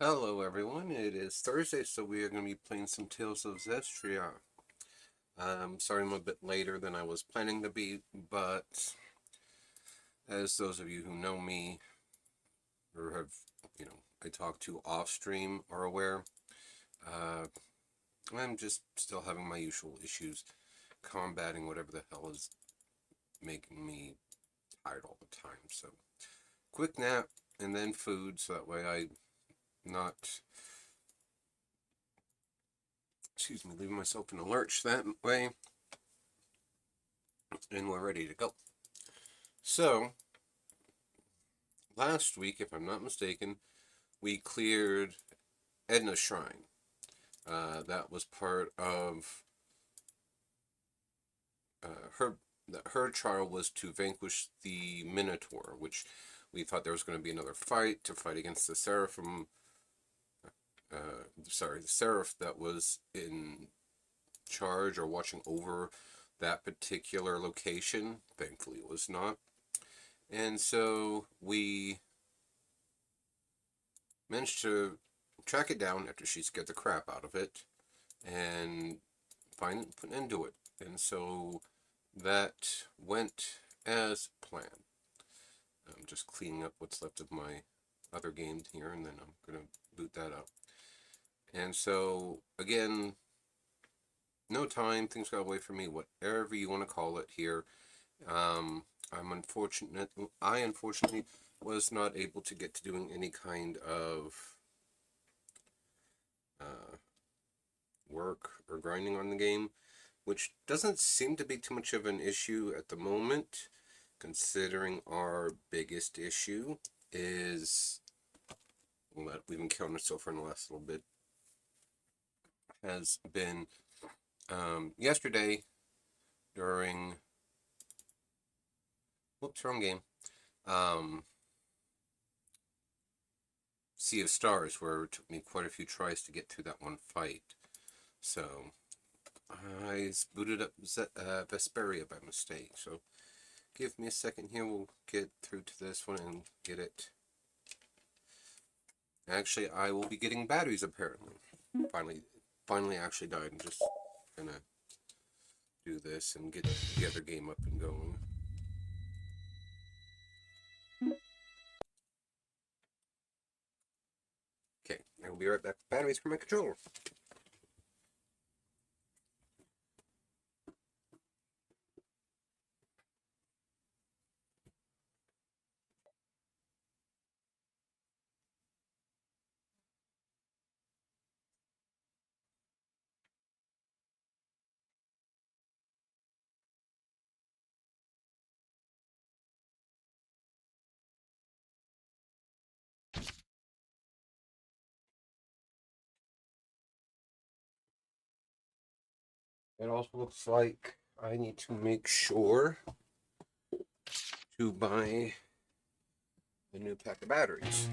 Hello everyone, it is Thursday, so we are going to be playing some Tales of Zestria. Sorry I'm a bit later than I was planning to be, but as those of you who know me or have, I talk to off stream are aware, uh, I'm just still having my usual issues combating whatever the hell is making me tired all the time. So, quick nap and then food so that way I not leaving myself in a lurch that way, and we're ready to go. So, last week, if I'm not mistaken, we cleared Edna's Shrine. That was part of her. Her trial was to vanquish the Minotaur, which we thought there was going to be another fight to fight against the Seraphim. The Seraph that was in charge or watching over that particular location. Thankfully, it was not. And so we managed to track it down after she scared the crap out of it and put an end to it. And so that went as planned. I'm just cleaning up what's left of my other game here, and then I'm going to boot that up. And so, again, no time, things got away from me, whatever you want to call it here. I unfortunately was not able to get to doing any kind of work or grinding on the game, which doesn't seem to be too much of an issue at the moment, considering our biggest issue is what we've encountered so far in the last little bit has been yesterday during wrong game, Sea of Stars, where it took me quite a few tries to get through that one fight. So I booted up Vesperia by mistake. So give me a second here. We'll get through to this one and get it. Actually, I will be getting batteries apparently. Finally actually died. I'm just gonna do this and get the other game up and going. Okay, I will be right back with batteries for my controller. It also looks like I need to make sure to buy a new pack of batteries.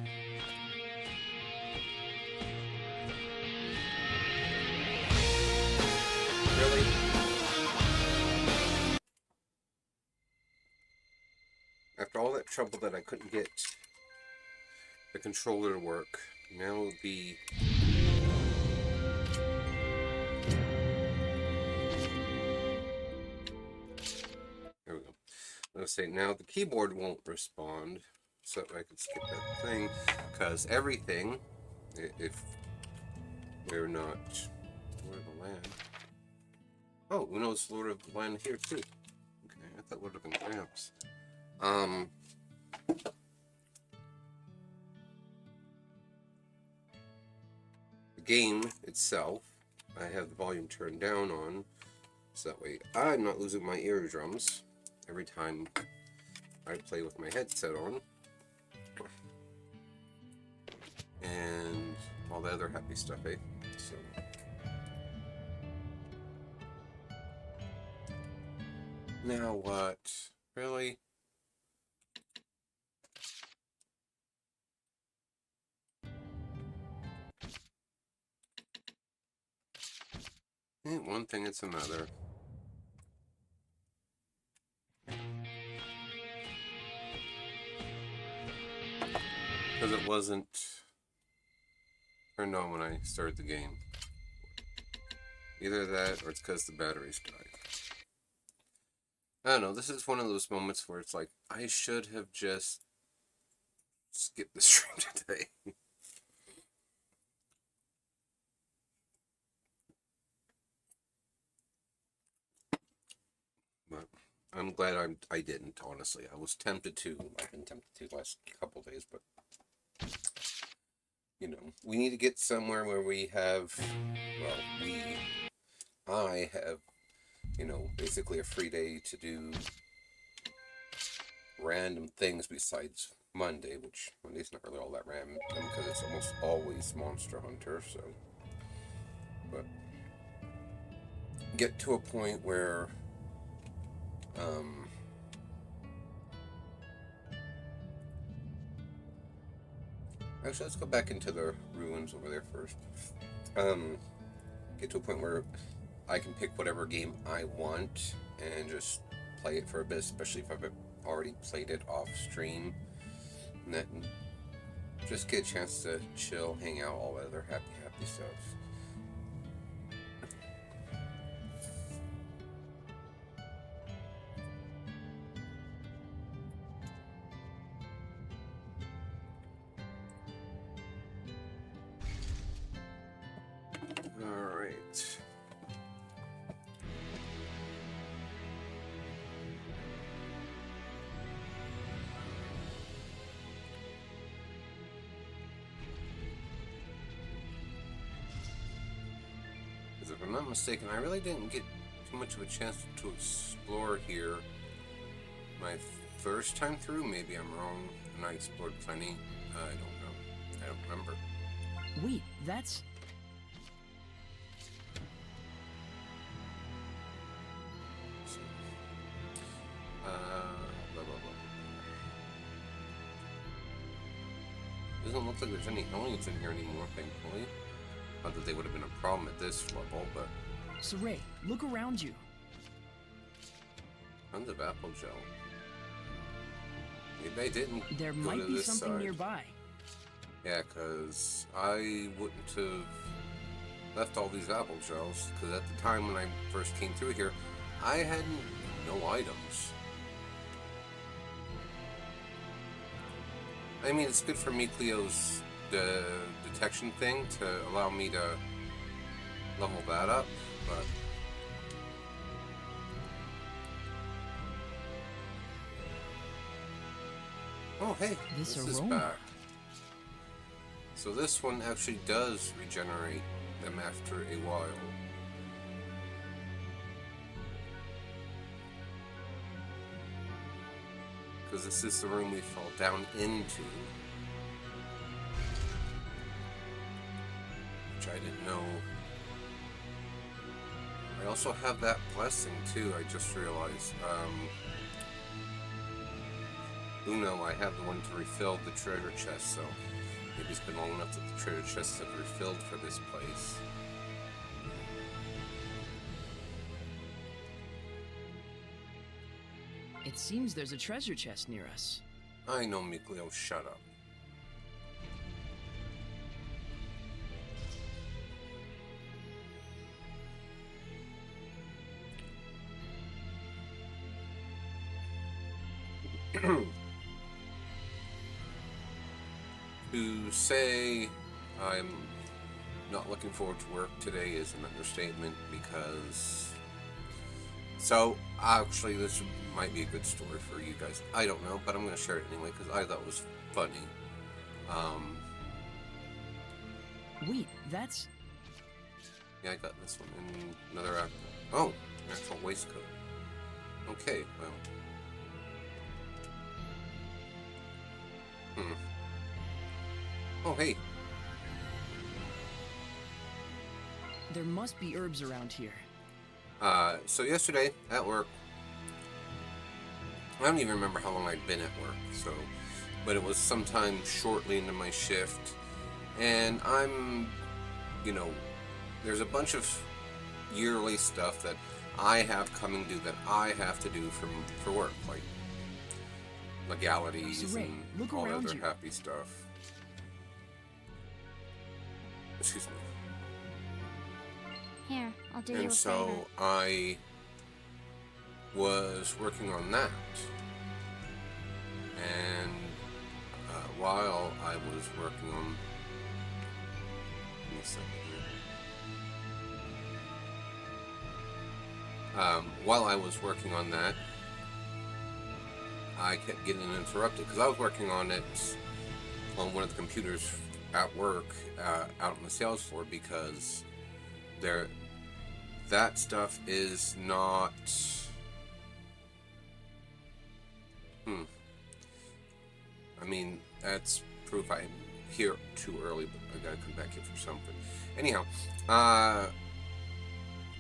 Really? After all that trouble that I couldn't get the controller to work, now the there we go. Let's say now the keyboard won't respond, so I could skip that thing, because everything, if we're not Lord of the Land. Oh, Uno's Lord of the Land here too. Okay, I thought Lord of the Gramps. The game itself, I have the volume turned down on, so that way I'm not losing my eardrums every time I play with my headset on. And all the other happy stuff, eh? So. Now what? Really? Ain't one thing, it's another. Because it wasn't turned on when I started the game. Either that, or it's because the batteries died. I don't know, this is one of those moments where it's like, I should have just skipped the stream today. But I'm glad I didn't, honestly. I was tempted to. I've been tempted to the last couple days, but you know, we need to get somewhere where we have, well, I have, you know, basically a free day to do random things besides Monday, which Monday's not really all that random because it's almost always Monster Hunter, so. But get to a point where, actually, let's go back into the ruins over there first. Get to a point where I can pick whatever game I want and just play it for a bit, especially if I've already played it off stream. And then just get a chance to chill, hang out, all that other happy stuff. Alright. Because if I'm not mistaken, I really didn't get too much of a chance to explore here my first time through. Maybe I'm wrong, and I explored plenty. I don't know. I don't remember. Wait, that's... Blah, blah, blah. Doesn't look like there's any aliens in here anymore, thankfully. Not that they would have been a problem at this level, but... Saray, look around you. Tons of apple gel. Maybe I didn't There go might to be this something side. nearby. Yeah, because I wouldn't have left all these apple gels, because at the time when I first came through here, I had no items. I mean, it's good for me, Cleo's detection thing to allow me to level that up, but... Oh, hey, this is back. So this one actually does regenerate them after a while. Because this is the room we fall down into. Which I didn't know. I also have that blessing too, I just realized. Uno, I have the one to refill the treasure chest, so maybe it's been long enough that the treasure chests have refilled for this place. It seems there's a treasure chest near us. I know, Mikleo, shut up. To say I'm not looking forward to work today is an understatement, because... So, actually, this might be a good story for you guys. I don't know, but I'm going to share it anyway, because I thought it was funny. Wait, that's... Yeah, I got this one, and another... Oh, an actual waistcoat. Okay, well... Oh, hey. There must be herbs around here. So yesterday at work, I don't even remember how long I'd been at work, so, but it was sometime shortly into my shift, and I'm, you know, there's a bunch of yearly stuff that I have coming due that I have to do for work, like legalities Saray, and look all that around other you. happy stuff. excuse me. Here, I'll do you a And favor. so I was working on that. And while I was working on... Give me a second here. While I was working on that, I kept getting interrupted because I was working on it on one of the computers at work, out on the sales floor, because that stuff is not... I mean, that's proof I'm here too early, but I gotta come back here for something. Anyhow,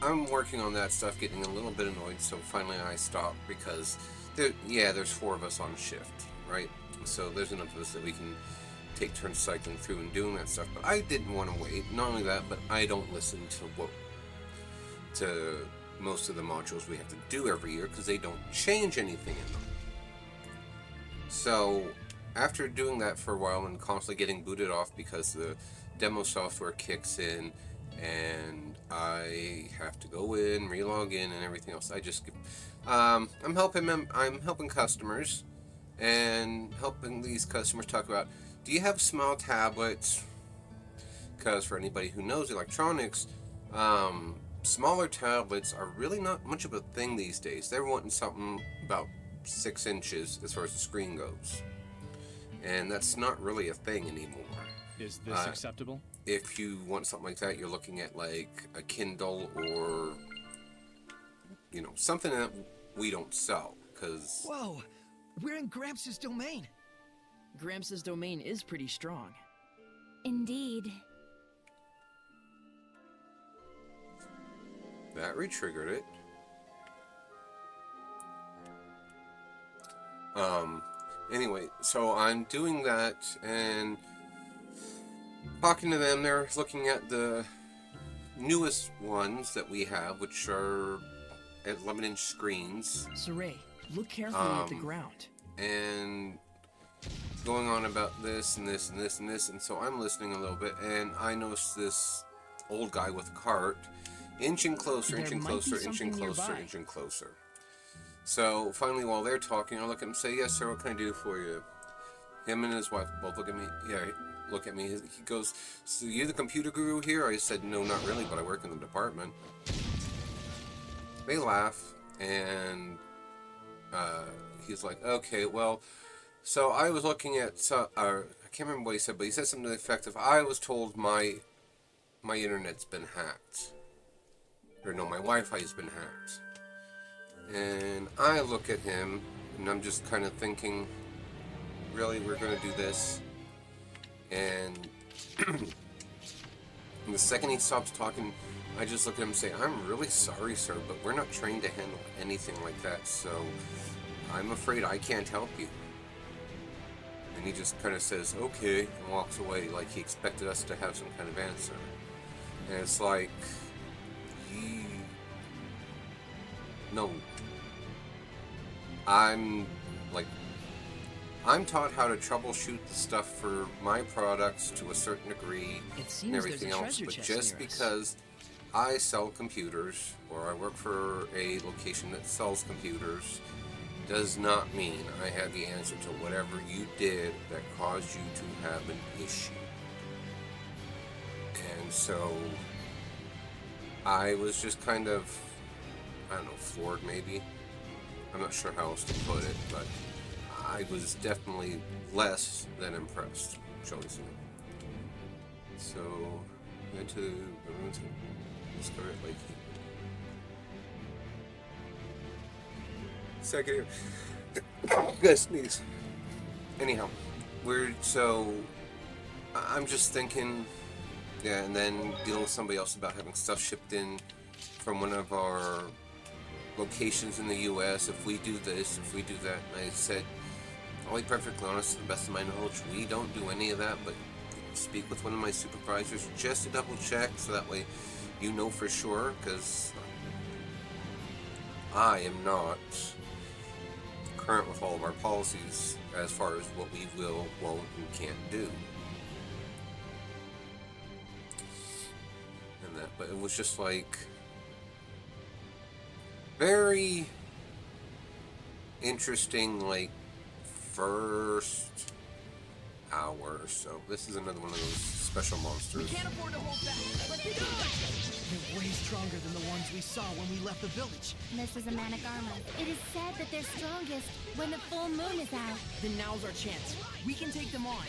I'm working on that stuff, getting a little bit annoyed, so finally I stopped because, there's 4 of us on shift, right? So there's enough of us that we can take turns cycling through and doing that stuff, but I didn't want to wait. Not only that, but I don't listen to most of the modules we have to do every year because they don't change anything in them. So after doing that for a while and constantly getting booted off because the demo software kicks in and I have to go in, relog in, and everything else, I just I'm helping customers and helping these customers talk about, do you have small tablets? Because for anybody who knows electronics, smaller tablets are really not much of a thing these days. They're wanting something about 6 inches as far as the screen goes. And that's not really a thing anymore. Is this acceptable? If you want something like that, you're looking at like a Kindle or, something that we don't sell. Because... Whoa! We're in Gramps' domain. Gramps' domain is pretty strong. Indeed. That re-triggered it. Anyway, so I'm doing that and talking to them. They're looking at the newest ones that we have, which are at 11-inch screens. Saray, look carefully at the ground. And going on about this and this and this and this, and so I'm listening a little bit, and I notice this old guy with a cart inching closer, inching closer, inching closer, inching closer. So finally, while they're talking, I look at him and say, "Yes, sir, what can I do for you?" Him and his wife both look at me. Yeah, look at me. He goes, "So you're the computer guru here?" I said, "No, not really, but I work in the department." They laugh, and he's like, "Okay, well, so I was looking at, I can't remember what he said, but he said something to the effect of, I was told my internet's been hacked. Or no, my Wi-Fi's been hacked." And I look at him, and I'm just kind of thinking, really, we're going to do this? And the second he stops talking, I just look at him and say, "I'm really sorry, sir, but we're not trained to handle anything like that, so I'm afraid I can't help you." And he just kind of says, "Okay," and walks away like he expected us to have some kind of answer. And it's like, no. I'm taught how to troubleshoot the stuff for my products to a certain degree It seems and everything there's a else, treasure but chest just near us. because I sell computers or I work for a location that sells computers does not mean I have the answer to whatever you did that caused you to have an issue. And so I was just kind of, I don't know, floored maybe. I'm not sure how else to put it, but I was definitely less than impressed, shall we say. So, went to the ruins of Scarlet Lake. Second here. Gotta sneeze. Anyhow, I'm just thinking, yeah, and then dealing with somebody else about having stuff shipped in from one of our locations in the U.S. If we do this, if we do that. And I said, I'll be perfectly honest, to the best of my knowledge, we don't do any of that, but speak with one of my supervisors just to double check so that way you know for sure, because I am not current with all of our policies as far as what we will, won't, and can't do. but it was just like very interesting, like first hour or so. This is another one of those special monsters. We can't afford to hold back. Let's do it! They're way stronger than the ones we saw when we left the village. This is a Manigarma. It is said that they're strongest when the full moon is out. Then now's our chance. We can take them on.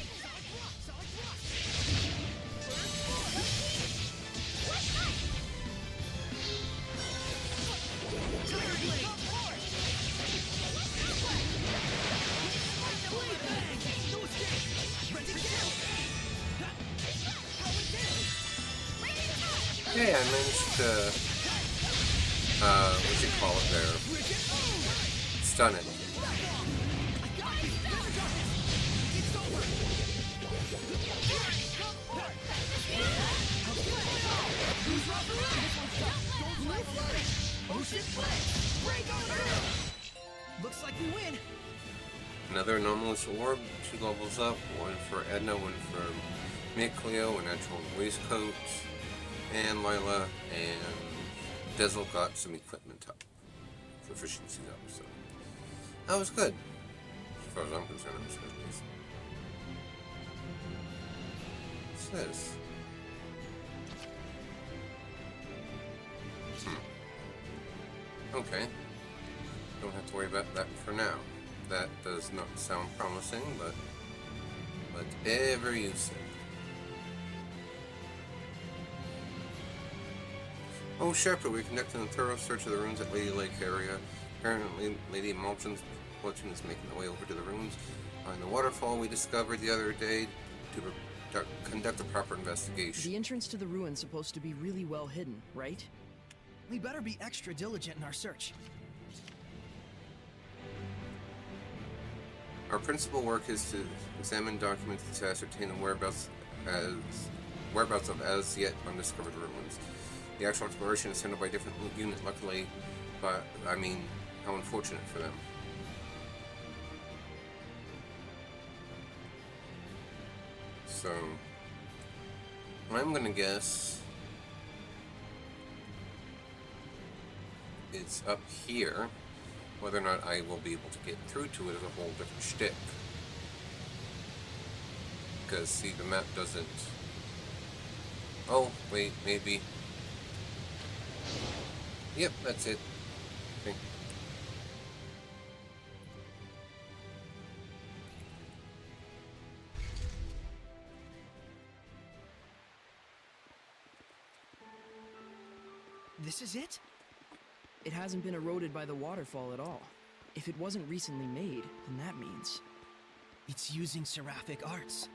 Yeah, I managed to, what you call it there? Stun it. Looks like we win. Another anomalous orb, 2 levels up, one for Edna, one for Mikleo, a natural waistcoat, and Lila and Dezel got some equipment up, proficiency up, so that was good. As far as I'm concerned, it was good. What's this? Okay. Don't have to worry about that for now. That does not sound promising, but whatever you say. Oh, Shepard, we're conducting a thorough search of the ruins at Lady Lake area. Apparently, Lady Malton's platoon is making their way over to the ruins on the waterfall we discovered the other day to conduct a proper investigation. The entrance to the ruin's supposed to be really well hidden, right? We better be extra diligent in our search. Our principal work is to examine documents to ascertain the whereabouts of as yet undiscovered ruins. The actual exploration is handled by a different unit, luckily, but I mean, how unfortunate for them. So, I'm gonna guess it's up here. Whether or not I will be able to get through to it is a whole different shtick. Because, see, the map doesn't... Oh, wait, maybe... Yep, that's it. Okay. This is it? It hasn't been eroded by the waterfall at all. If it wasn't recently made, then that means... It's using seraphic arts.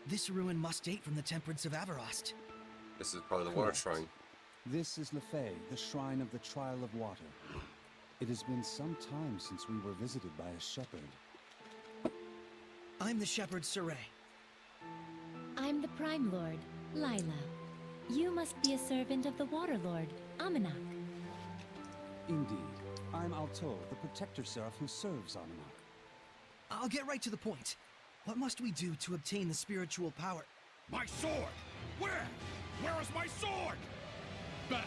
This ruin must date from the Temperance of Avarost. This is probably the water Correct. shrine. This is Lefay, the Shrine of the Trial of Water. It has been some time since we were visited by a shepherd. I'm the shepherd Saray. I'm the Prime Lord, Lila. You must be a servant of the Water Lord, Amanak. Indeed. I'm Alto, the Protector Seraph who serves Amanak. I'll get right to the point. What must we do to obtain the spiritual power? My sword! Where? Where is my sword? Back!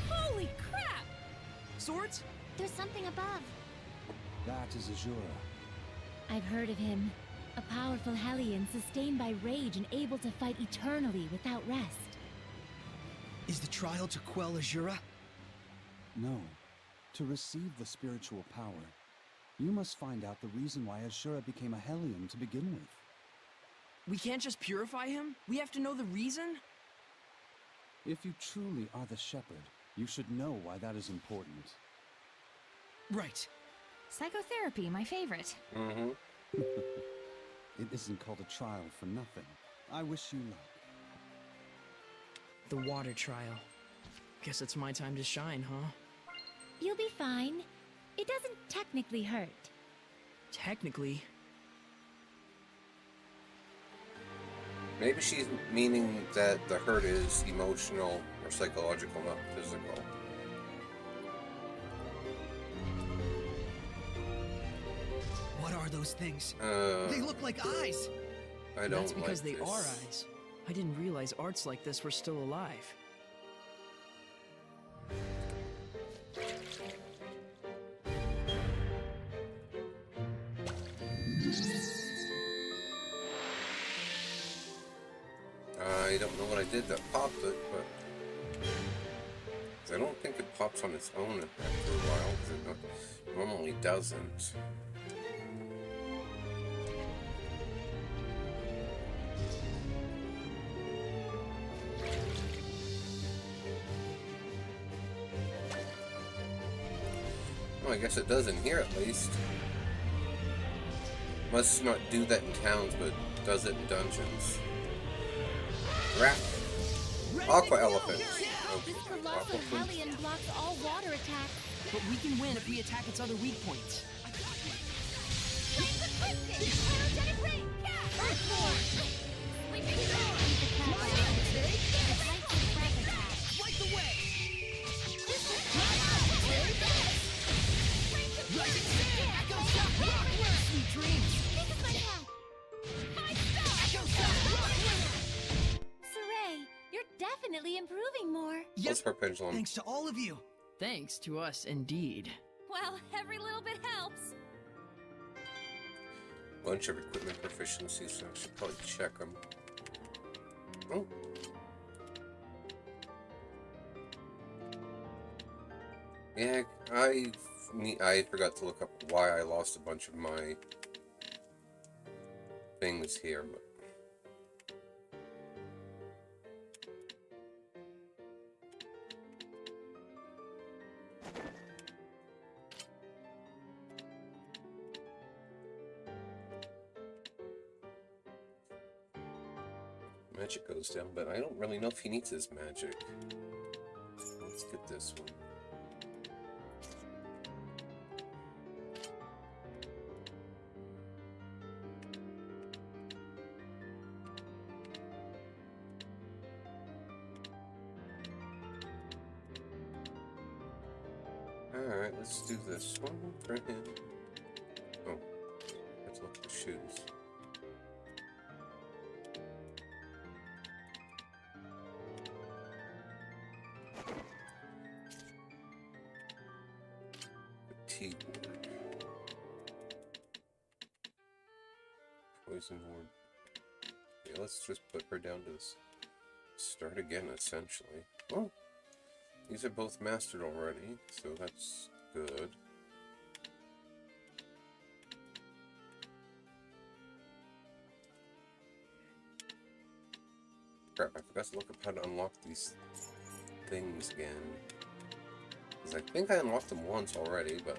Holy crap! Swords? There's something above. That is Azura. I've heard of him. A powerful Hellion sustained by rage and able to fight eternally without rest. Is the trial to quell Azura? No. To receive the spiritual power, you must find out the reason why Azura became a Hellion to begin with. We can't just purify him? We have to know the reason? If you truly are the shepherd, you should know why that is important. Right. Psychotherapy, my favorite. Mm-hmm. It isn't called a trial for nothing. I wish you luck. The water trial. Guess it's my time to shine, huh? You'll be fine. It doesn't technically hurt. Technically. Maybe she's meaning that the hurt is emotional or psychological, not physical. What are those things? Uh, They look like eyes. I don't That's because like they this. are eyes. I didn't realize arts like this were still alive. I don't know what I did that popped it, but I don't think it pops on its own after a while, because it normally doesn't. Well, I guess it does in here at least. Must not do that in towns, but does it in dungeons. Rat. Aqua elephants. Okay, This colossal aqua elephants. hellion blocks all water attacks. But we can win if we attack its other weak points. Light the way! Sweet dreams! Saray, you're definitely improving more. What's her pendulum? Thanks to all of you. Thanks to us, indeed. Well, every little bit helps. Bunch of equipment proficiencies, so I should probably check them. Oh. Yeah, I forgot to look up why I lost a bunch of my things here, but magic goes down, but I don't really know if he needs his magic. Let's get this one. Alright, let's do this one for him. Oh, let's look at the shoes. Fatigue ward. Poison ward. Yeah, let's just put her down to this. Start again, essentially. Oh! These are both mastered already, so that's good. Crap, I forgot to look up how to unlock these things again. Because I think I unlocked them once already, but...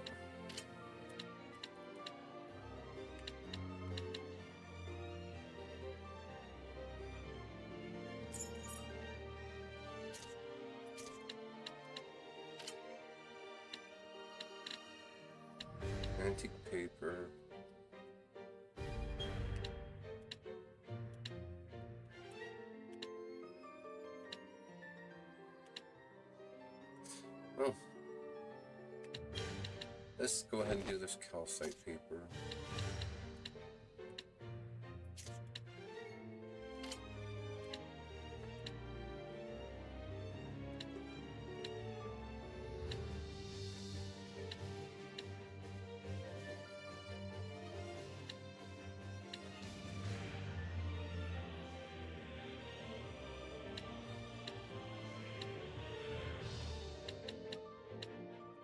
Antique paper. Oh. Let's go ahead and do this calcite paper.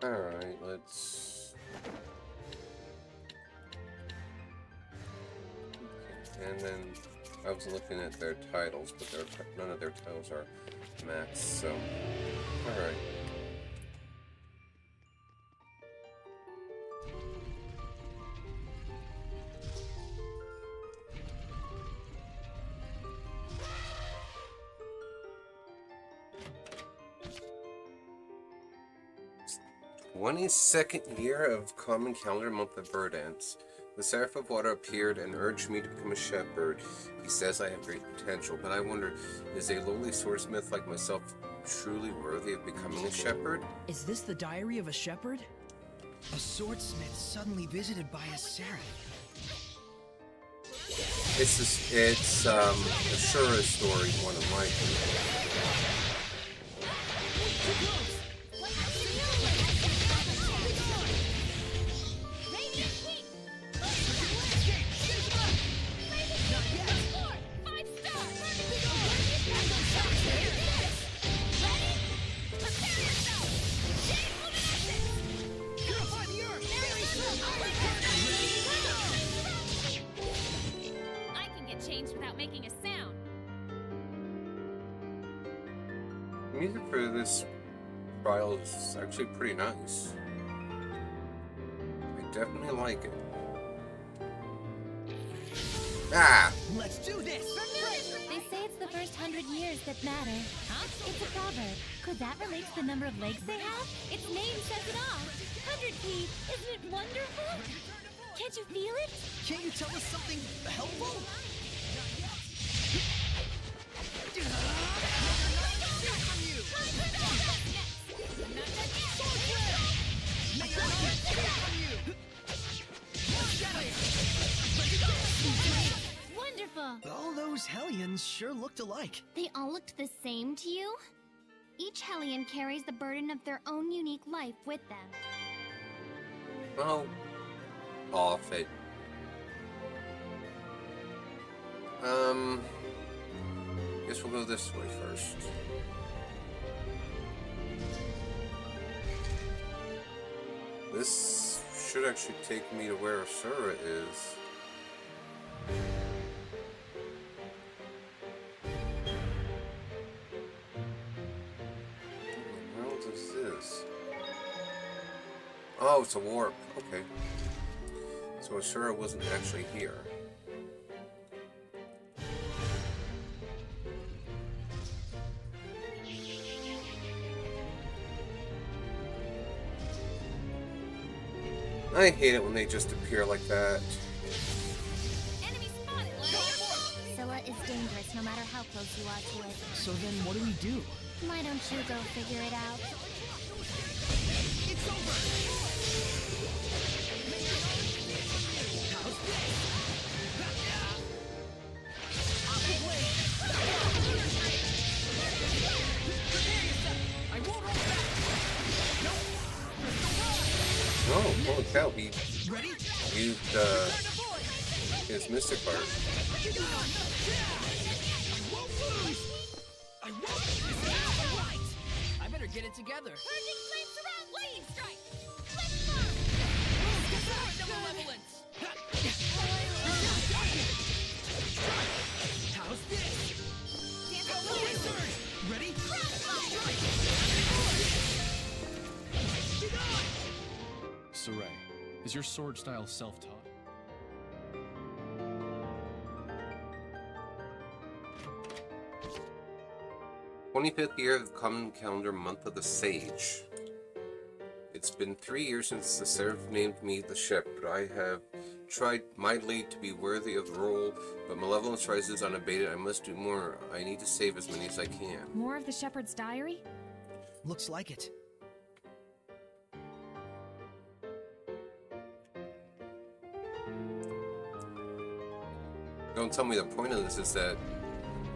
Alright, let's... Okay. And then I was looking at their titles, but none of their titles are maxed, so... Alright. "22nd year of common calendar month of bird ants. The Seraph of Water appeared and urged me to become a shepherd. He says I have great potential, but I wonder, is a lowly swordsmith like myself truly worthy of becoming a shepherd?" Is this the diary of a shepherd? A swordsmith suddenly visited by a seraph. It's Ashura's story more than likely. I can get changed without making a sound. The music for this trial is actually pretty nice. I definitely like it. Ah! Let's do this! They say it's the first 100 years that matter. Huh? It's a proverb. Could that relate to the number of legs they have? Its name says it all. 100 feet. Isn't it wonderful? Can't you feel it? Can't you tell us something helpful? Wonderful. All those Hellions sure looked alike. They all looked the same to you? Each Hellion carries the burden of their own unique life with them. Well, off it. Guess we'll go this way first. This should actually take me to where Asura is. What else is this? Oh, it's a warp. Okay. So Asura wasn't actually here. I hate it when they just appear like that. Enemy spotted. Scylla is dangerous no matter how close you are to it. So then what do we do? Why don't you go figure it out? It's over! How's this? Aqua Blade! Prepare yourself! I won't hold back! Nope! Oh, holy cow, he Ready? used his mystic part. I won't! All right! I better get it together. Purging flames around lightning strike. Let's march. The malevolence. How's this? Dance Ready? Saray, is your sword style self-taught? 25th year of the common calendar month of the Sage. It's been 3 years since the Seraph named me the Shepherd. I have tried mightily to be worthy of the role, but malevolence rises unabated. I must do more. I need to save as many as I can. More of the Shepherd's diary? Looks like it. Don't tell me the point of this is that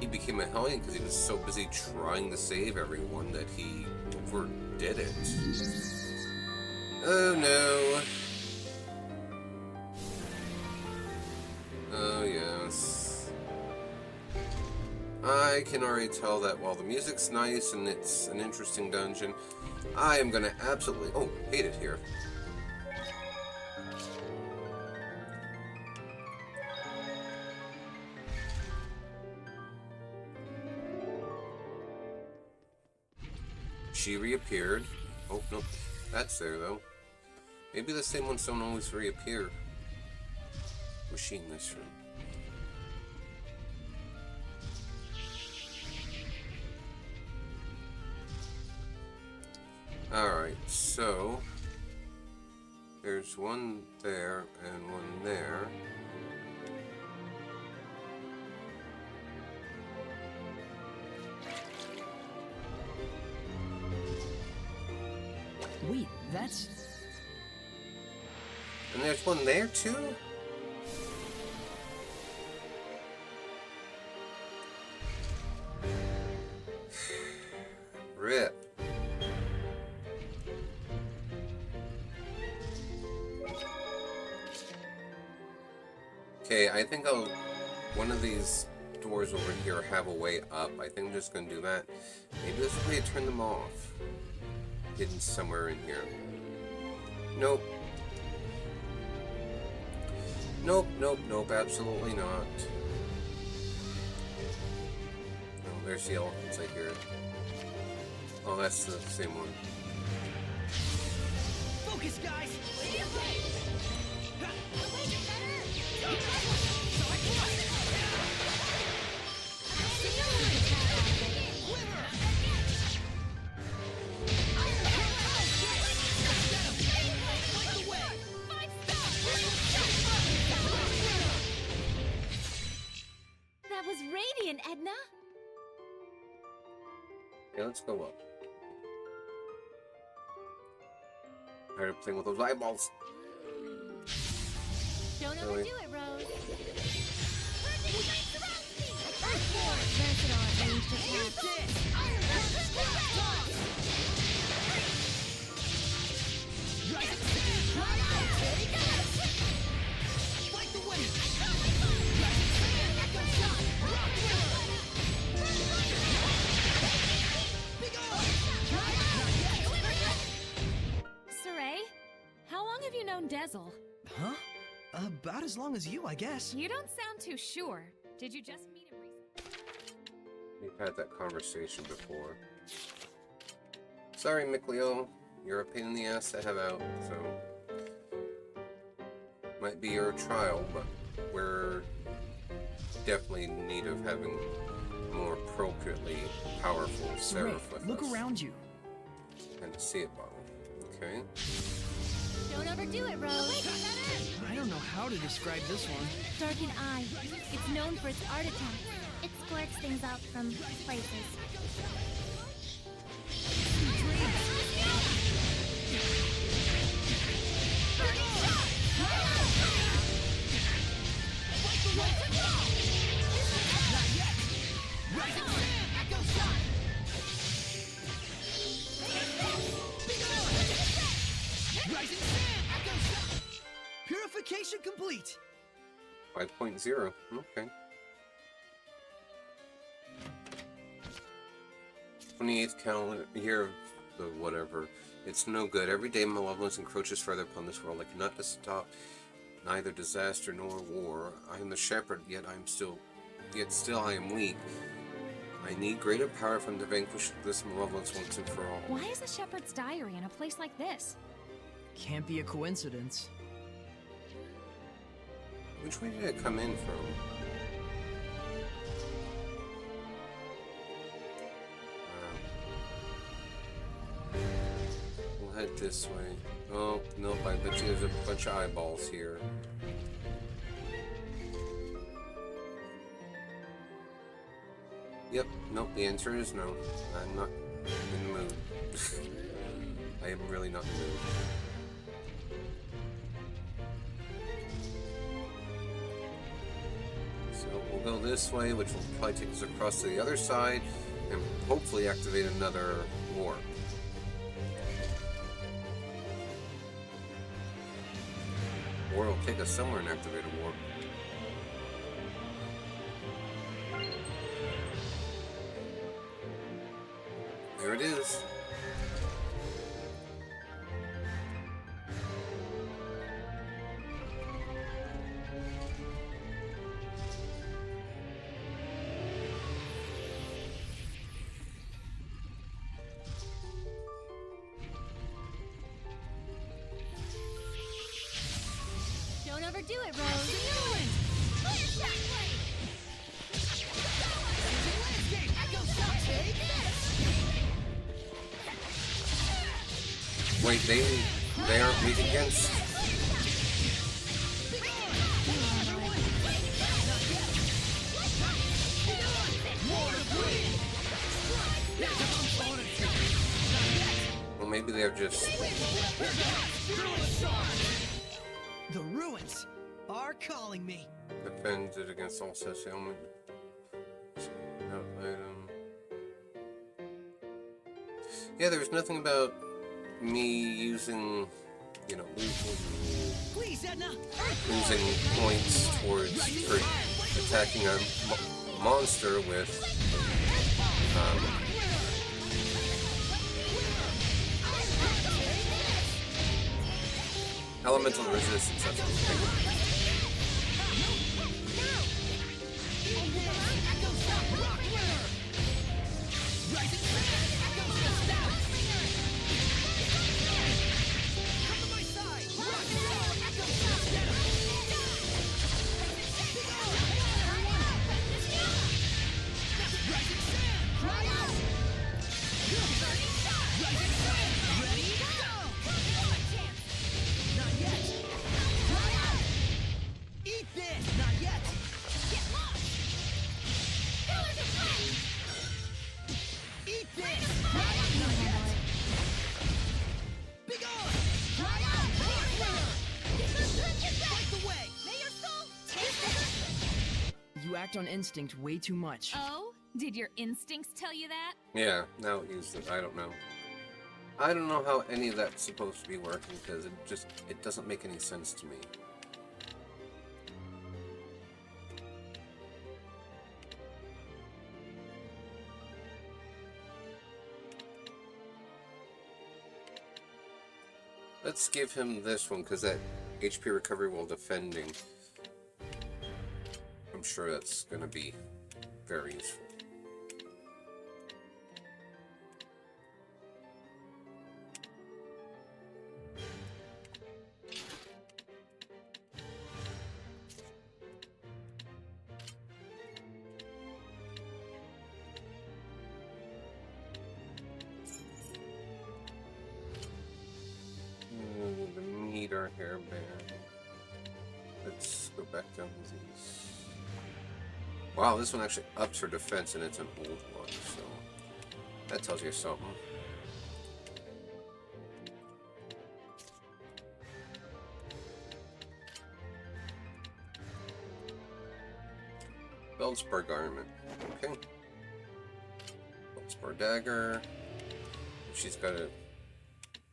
he became a Hellion because he was so busy trying to save everyone that he overdid it. Oh no. Oh yes. I can already tell that while the music's nice and it's an interesting dungeon, I am gonna absolutely hate it here. She reappeared. Oh, no. That's there, though. Maybe the same ones don't always reappear. Machine this room. Alright, so... there's one there and one there. Wait, that's... And there's one there too? Okay, I think I'll... One of these doors over here have a way up. I think I'm just gonna do that. Maybe there's a way to turn them off. Hidden somewhere in here. Nope. Nope, nope, nope, absolutely not. No, there's the elephants, I hear it. Oh, that's the same one. Focus, guys! That was radiant, Edna. Yeah, let's go up. Tired of playing with those eyeballs. Don't Really? overdo it, Rose. Versatile ranged attacks. Saray, how long have you known Dezel? Huh? About as long as you, I guess. You don't sound too sure. Did you just meet him recently? We've had that conversation before. Sorry, Mikleo. You're a pain in the ass to have out, so... Might be your trial, but we're definitely in need of having more appropriately powerful Saray, Seraph with look us. around you. And to see it bottle. Okay. Don't overdo it, Rose. I don't know how to describe this one. Darkened Eye. It's known for its art attack. It squirts things out from places. Purification complete! 5.0. Okay. 28th calendar year of the whatever. It's no good. Every day malevolence encroaches further upon this world. I cannot stop neither disaster nor war. I am the shepherd, yet still I am weak. I need greater power from to vanquish this malevolence once and for all. Why is a shepherd's diary in a place like this? Can't be a coincidence. Which way did it come in from? We'll head this way. Oh, nope, I bet you there's a bunch of eyeballs here. Yep, nope, the answer is no. I'm not in the mood. I am really not in the mood. So we'll go this way, which will probably take us across to the other side, and hopefully activate another warp. Or it'll take us somewhere and activate a warp. There it is. Don't overdo it, Rose. Wait, they aren't weak against. Well, maybe they're just. The ruins are calling me. Defended against all such ailment. No item. Yeah, there's nothing about me using, lethal Please, Edna. losing points towards for attacking a monster with elemental resistance. That's what I'm thinking. You act on instinct way too much. Oh? Did your instincts tell you that? Yeah, now it used it. I don't know. I don't know how any of that's supposed to be working because it doesn't make any sense to me. Let's give him this one because that HP recovery while defending. I'm sure that's going to be very useful. The meter hairband. Let's go back down to these. Wow, this one actually ups her defense and it's an old one, so that tells you something. Feldspar garment. Okay. Feldspar dagger. She's got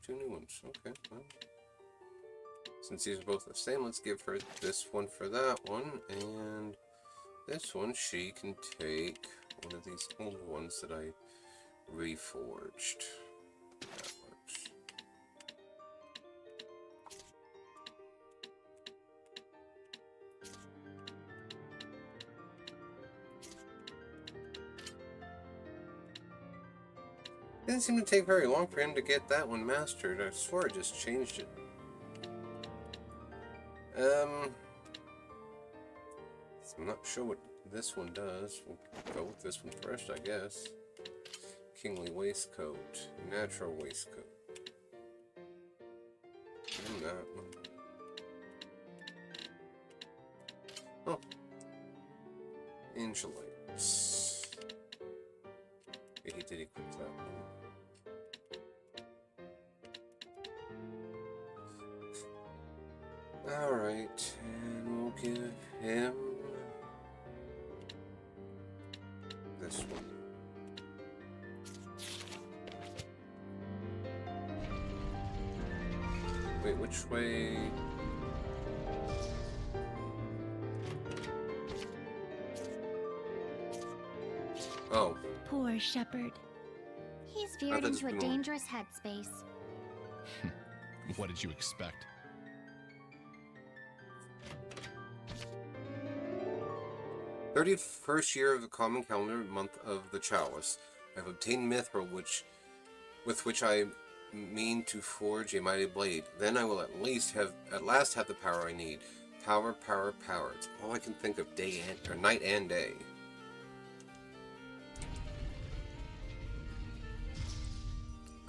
two new ones. Okay. Well, since these are both the same, let's give her this one for that one, and this one she can take one of these old ones that I reforged. That works. Didn't seem to take very long for him to get that one mastered. I swear I just changed it. I'm not sure what this one does. We'll go with this one first, I guess. Kingly waistcoat. Natural waistcoat. And that one. Oh. Angelites. Yeah, he did equip that one. Alright, and we'll give him this one. Wait, which way? Oh. Poor shepherd. He's veered into a dangerous headspace. What did you expect? "31st year of the common calendar, month of the Chalice. I have obtained mithril, with which I mean to forge a mighty blade. Then I will at last have the power I need. Power, power, power. It's all I can think of night and day."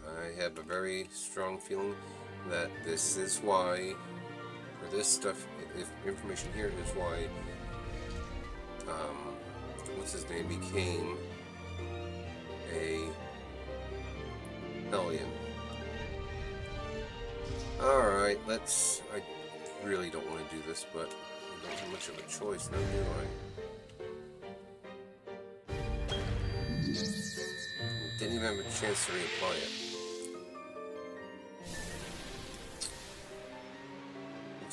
I have a very strong feeling that this is why, or this stuff, if information here is why, what's his name, became a hellion. Alright, I really don't want to do this, but I don't have much of a choice now, do I? Didn't even have a chance to reapply it.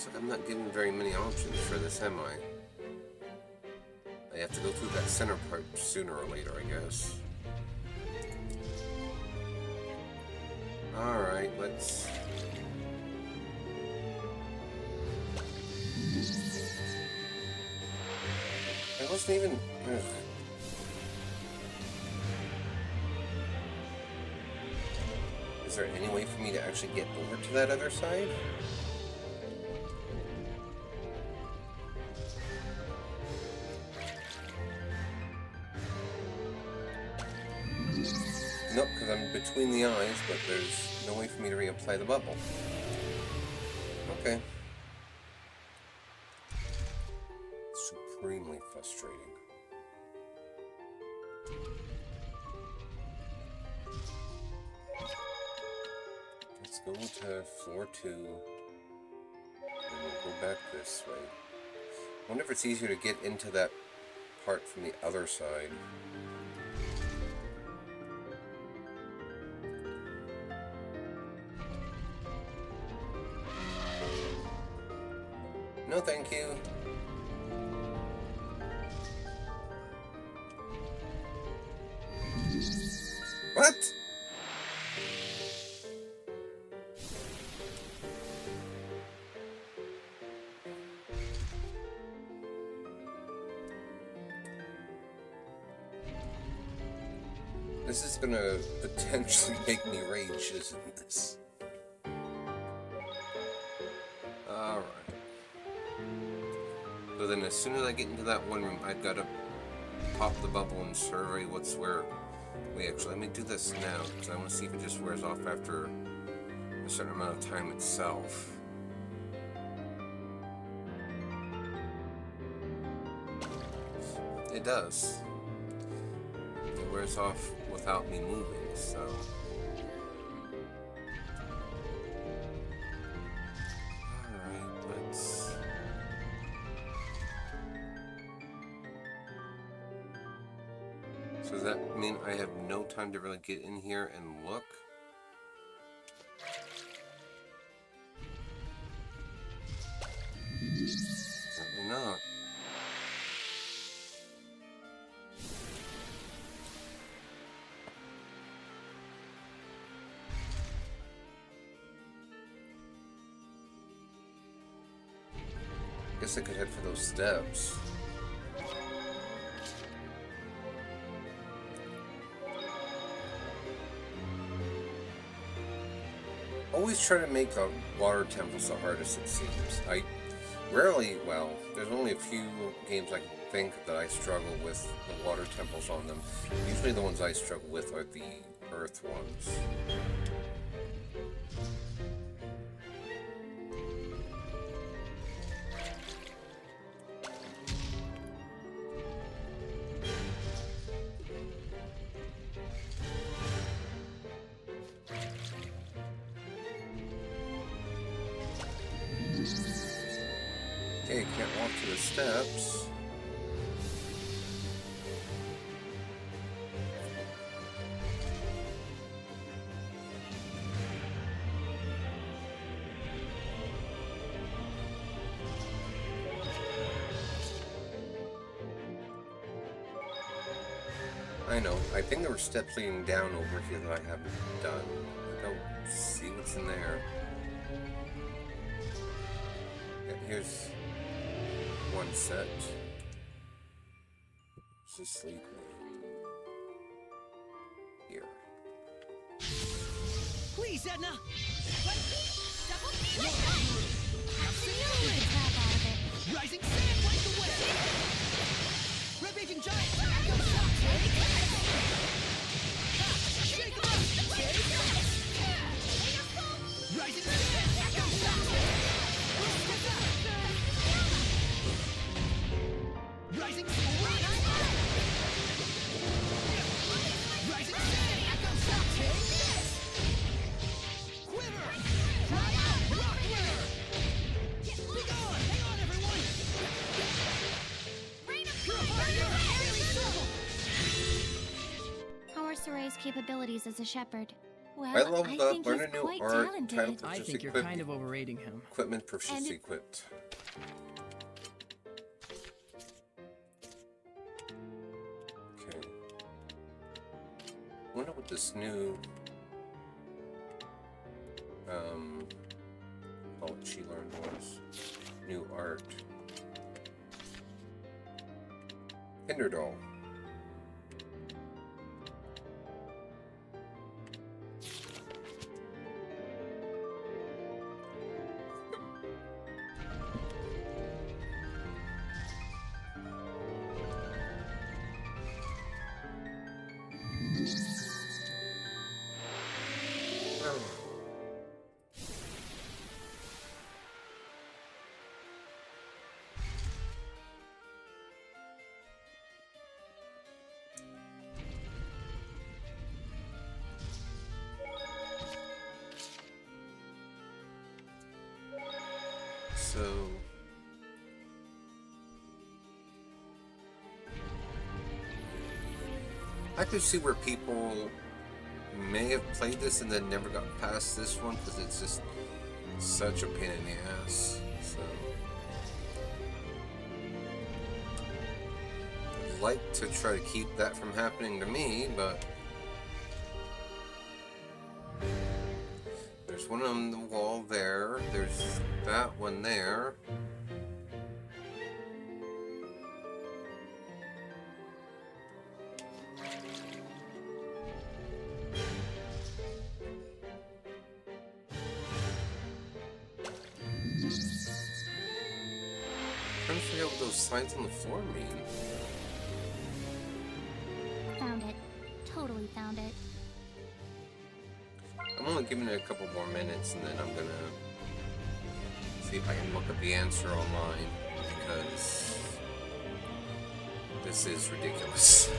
Looks like I'm not getting very many options for this, am I? I have to go through that center part sooner or later, I guess. Alright, let's... I wasn't even... Ugh. Is there any way for me to actually get over to that other side? Nope, because I'm between the eyes, but there's no way for me to reapply the bubble. Okay. Supremely frustrating. Let's go to floor 2, and we'll go back this way. I wonder if it's easier to get into that part from the other side. No, thank you. What? This is gonna potentially make me rage, isn't this? Alright. So then as soon as I get into that one room, I've got to pop the bubble and survey what's where. Wait, actually, let me do this now, because I want to see if it just wears off after a certain amount of time itself. It does. It wears off without me moving, so... So does that mean I have no time to really get in here and look? Certainly not. Guess I could head for those steps. Always try to make the water temples the hardest, it seems. I rarely, well, there's only a few games I can think that I struggle with the water temples on them. Usually the ones I struggle with are the earth ones. Okay, can't walk to the steps. I know, I think there were steps leading down over here that I haven't done. I don't see what's in there. Yeah, here's one set. Just lead me here. Please, Edna! Double team! Rising sand, light the way! Red-Raging Giant! Go shock! Shake them up! Rising sand! Go shock! Rising sand! Rising sand! Go shock! Quiver! Rock winner! Be gone! Hang on, everyone! How are Soray's capabilities as a shepherd? Well, I leveled up, think learned he's a new quite art, talented. title I just think you're equipped, kind of overrating him. equipment proficiency And- equipped. Okay. Wonder what this new what she learned was. New art. Hinderdoll. So I could see where people may have played this and then never got past this one because it's just such a pain in the ass. So I'd like to try to keep that from happening to me, but there's one on the wall there, there's that one there. I'm trying to figure out what those signs on the floor mean. Found it. Totally found it. I'm only giving it a couple more minutes and then I'm gonna see if I can look up the answer online because this is ridiculous.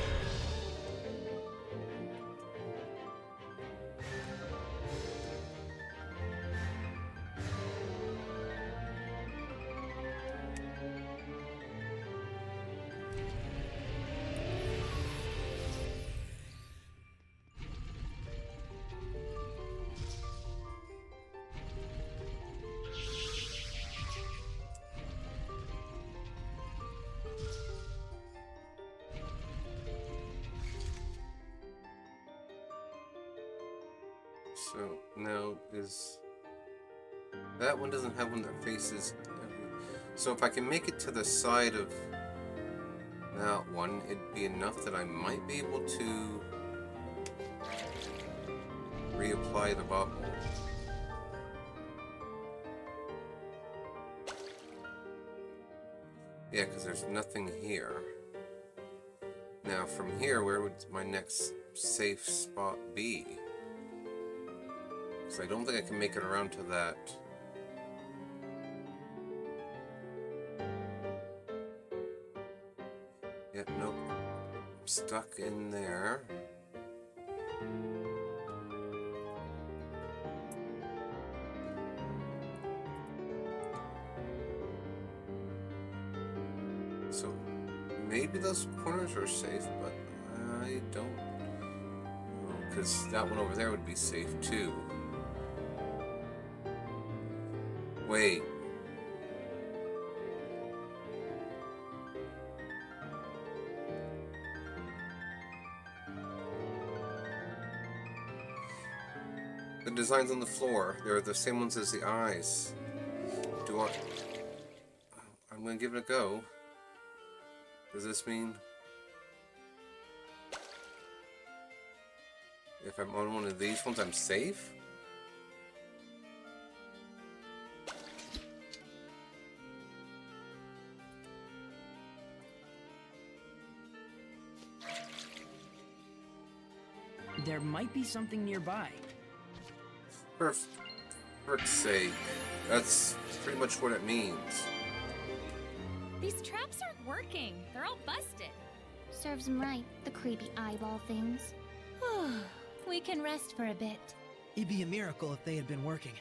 So now is that one doesn't have one that faces. So if I can make it to the side of that one, it'd be enough that I might be able to reapply the bubble. Yeah, because there's nothing here. Now from here, where would my next safe spot be? Because I don't think I can make it around to that. Yeah, nope. I'm stuck in there. So maybe those corners are safe, but I don't know. Because that one over there would be safe too. Wait. The designs on the floor, they're the same ones as the eyes. Do I... I'm gonna give it a go. Does this mean... if I'm on one of these ones, I'm safe? There might be something nearby. For frick's sake. That's pretty much what it means. These traps aren't working. They're all busted. Serves him right, the creepy eyeball things. We can rest for a bit. It'd be a miracle if they had been working.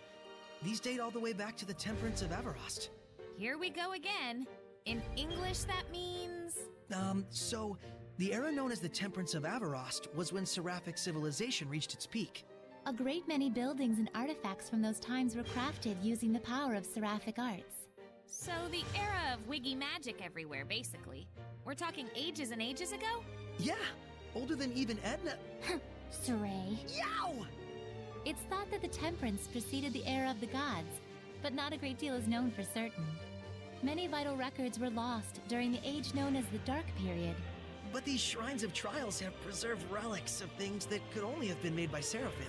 These date all the way back to the Temperance of Everost. Here we go again. In English, that means... So, the era known as the Temperance of Everost was when Seraphic civilization reached its peak. A great many buildings and artifacts from those times were crafted using the power of seraphic arts. So the era of wiggy magic everywhere, basically. We're talking ages and ages ago? Yeah, older than even Edna. Saray. Yow! It's thought that the Temperance preceded the era of the gods, but not a great deal is known for certain. Many vital records were lost during the age known as the Dark Period. But these Shrines of Trials have preserved relics of things that could only have been made by Seraphim.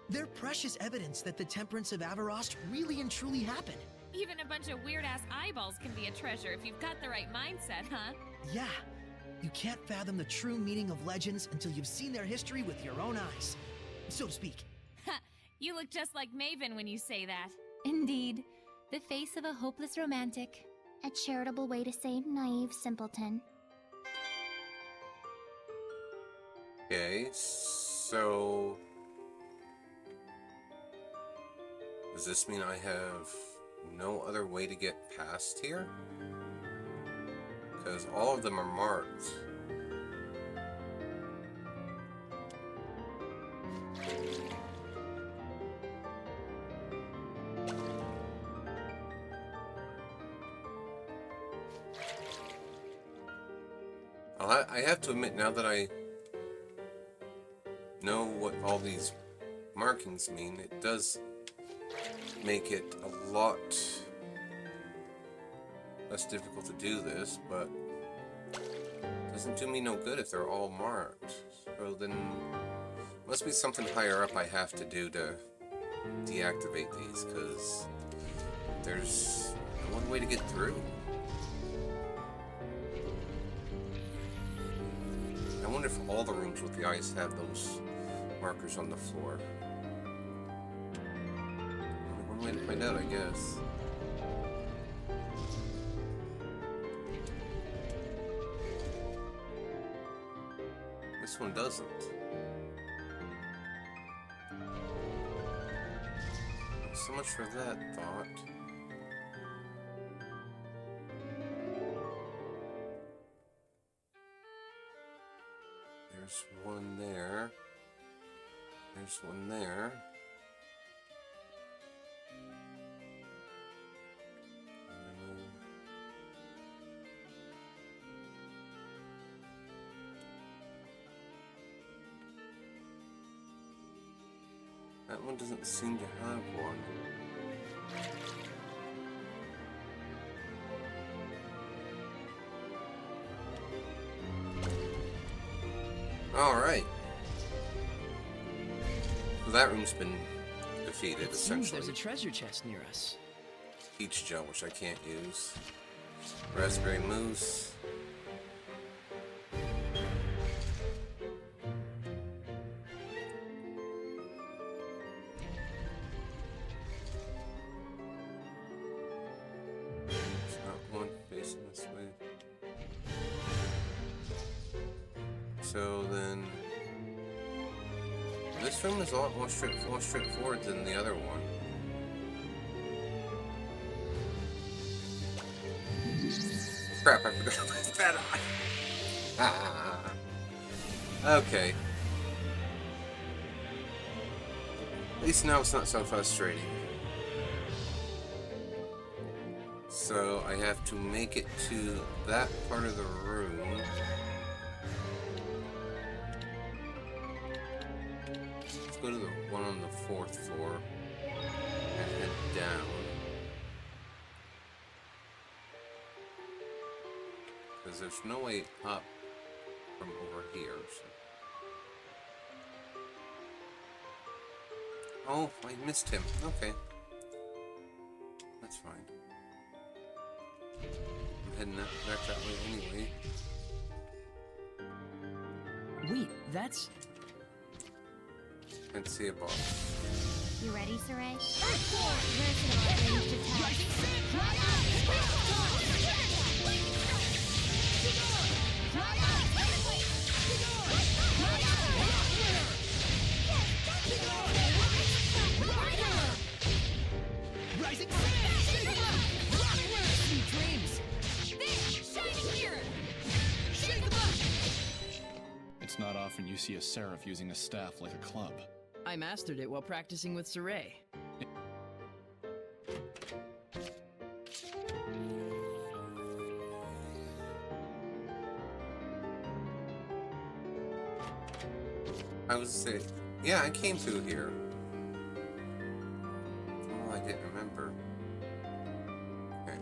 They're precious evidence that the Temperance of Avarost really and truly happened. Even a bunch of weird-ass eyeballs can be a treasure if you've got the right mindset, huh? Yeah, you can't fathom the true meaning of legends until you've seen their history with your own eyes, so to speak. Ha! You look just like Maven when you say that. Indeed, the face of a hopeless romantic. A charitable way to say naive simpleton. Okay, so... does this mean I have no other way to get past here? Because all of them are marked. I have to admit, now that I know what all these markings mean, it does make it a lot less difficult to do this, but it doesn't do me no good if they're all marked. So then must be something higher up I have to do to deactivate these, because there's no one way to get through. I wonder if all the rooms with the ice have those markers on the floor. One way to find out, I guess. This one doesn't. So much for that thought. There's one there. There's one there. That one doesn't seem to have one. Alright. So that room's been defeated, It seems essentially. there's a treasure chest near us. Peach gel, which I can't use. Raspberry mousse. There's not one facing this way. So then, this room is a lot more straightforward than the other one. Crap, I forgot to put that on. Ah. Okay. At least now it's not so frustrating. So I have to make it to that part of the room. Let's go to the one on the 4th floor and head down. Because there's no way up from over here. So. Oh, I missed him. Okay. That's fine. I'm heading back that way anyway. Wait, that's... Can't see a boss. You ready, Saray? Versatile ranged attack. Rising Sun! Sweet dreams! Shining mirror! Shake them up! It's not often you see a seraph using a staff like a club. I mastered it while practicing with Saray. I was saying, yeah, I came through here. Oh, I didn't remember. Okay.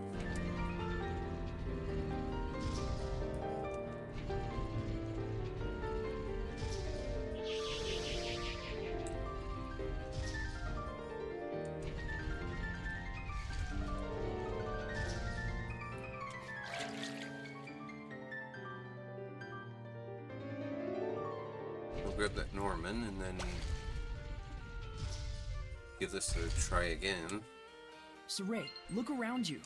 We'll grab that Norman and then give this a try again. Saray, look around you.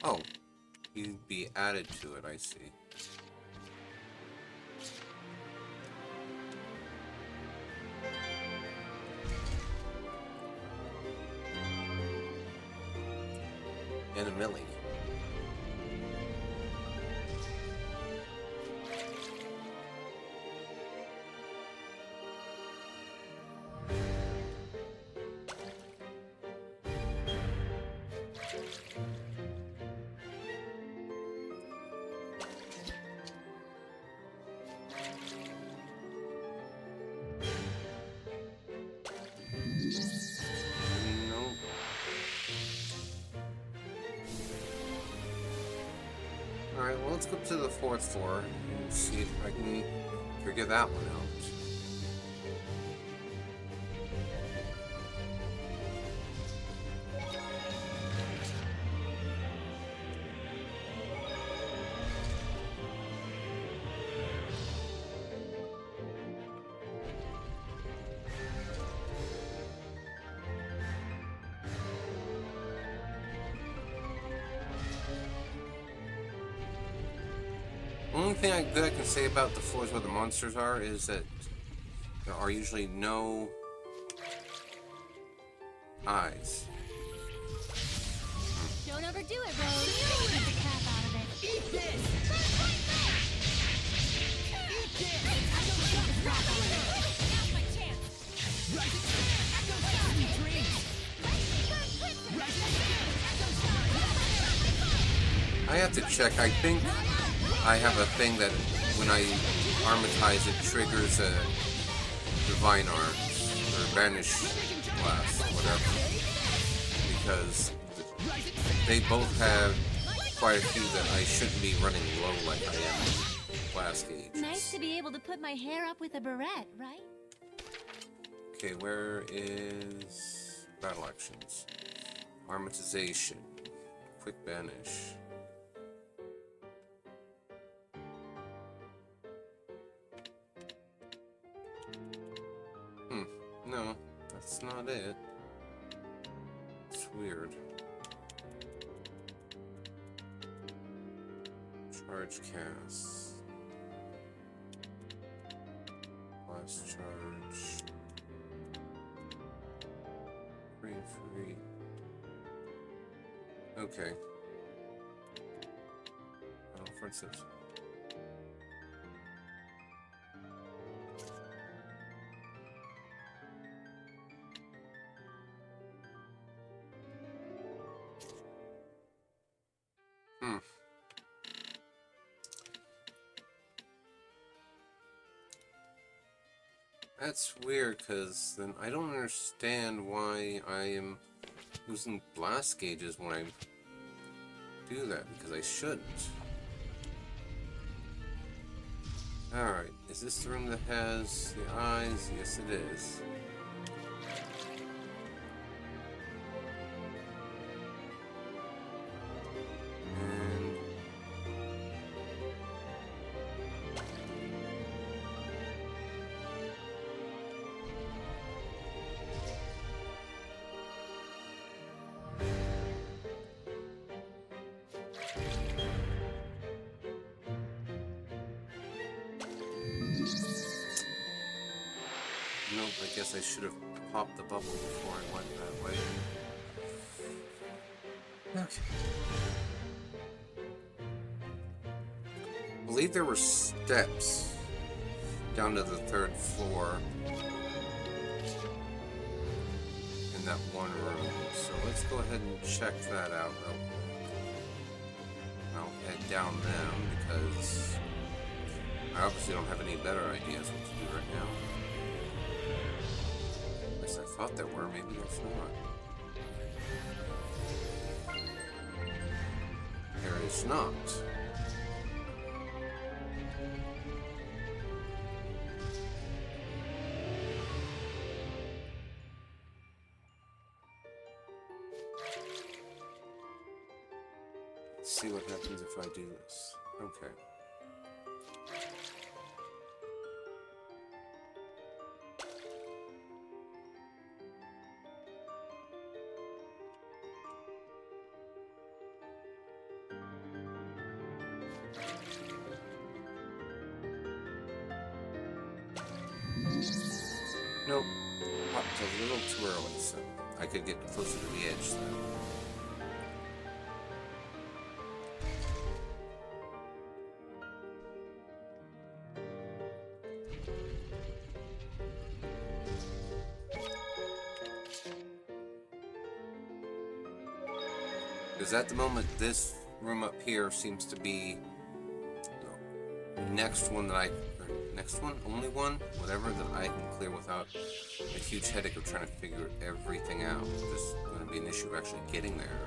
Oh, you'd be added to it, I see. And a Millie. No. Alright, well, let's go to the 4th floor and see if I can figure that one out. The only thing that I can say about the floors where the monsters are is that there are usually no eyes. Don't overdo it, Rose. Get the crap out of it. Eat this! Eat this! Now's my chance. Rising Sun! Echo Shot! Sweet dreams! Rising Sun! Echo Shot! I have to check. I think I have a thing that when I armatize it triggers a Divine Arms or Banish Blast, whatever. Because they both have quite a few that I shouldn't be running low like I am blast gauges. Nice to be able to put my hair up with a barrette, right? Okay, where is battle actions? Armatization. Quick banish. No, that's not it. It's weird. Charge cast. Blast charge. Free. Okay. Oh, for instance. That's weird, because then I don't understand why I am using blast gauges when I do that, because I shouldn't. Alright, is this the room that has the eyes? Yes, it is. And nope, I guess I should have popped the bubble before I went that way. Okay. I believe there were steps down to the 3rd floor in that one room. So let's go ahead and check that out real quick. I'll head down them because I obviously don't have any better ideas what to do right now. At least I thought there were, maybe there's not. There is not. Let's see what happens if I do this. Okay. Nope. Popped a little too early, so I could get closer to the edge then. Because at the moment, this room up here seems to be the next one that only one, whatever, that I can clear without a huge headache of trying to figure everything out. This is going to be an issue of actually getting there.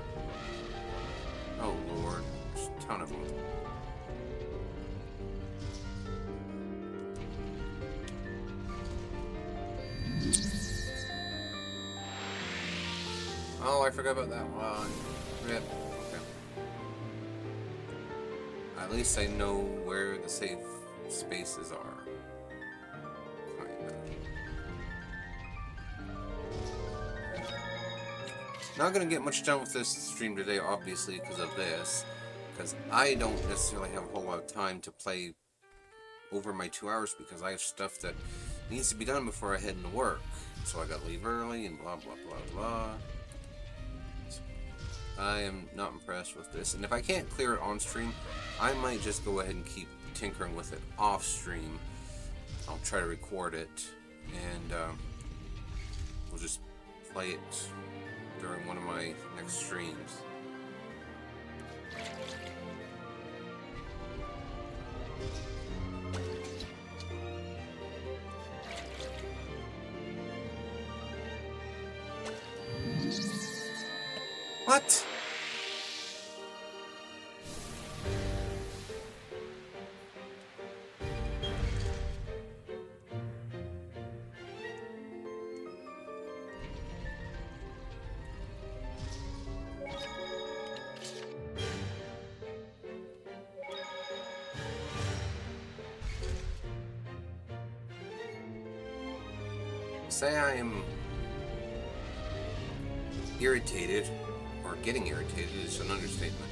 Oh lord, there's a ton of them. Oh, I forgot about that one. Rip. Okay. At least I know where the safe spaces are. Kinda. Not gonna get much done with this stream today, obviously, because of this. Because I don't necessarily have a whole lot of time to play over my 2 hours because I have stuff that needs to be done before I head into work. So I gotta leave early and blah blah blah blah. I am not impressed with this, and if I can't clear it on stream, I might just go ahead and keep tinkering with it off stream. I'll try to record it, and we'll just play it during one of my next streams. What? Say I am irritated, or getting irritated is an understatement.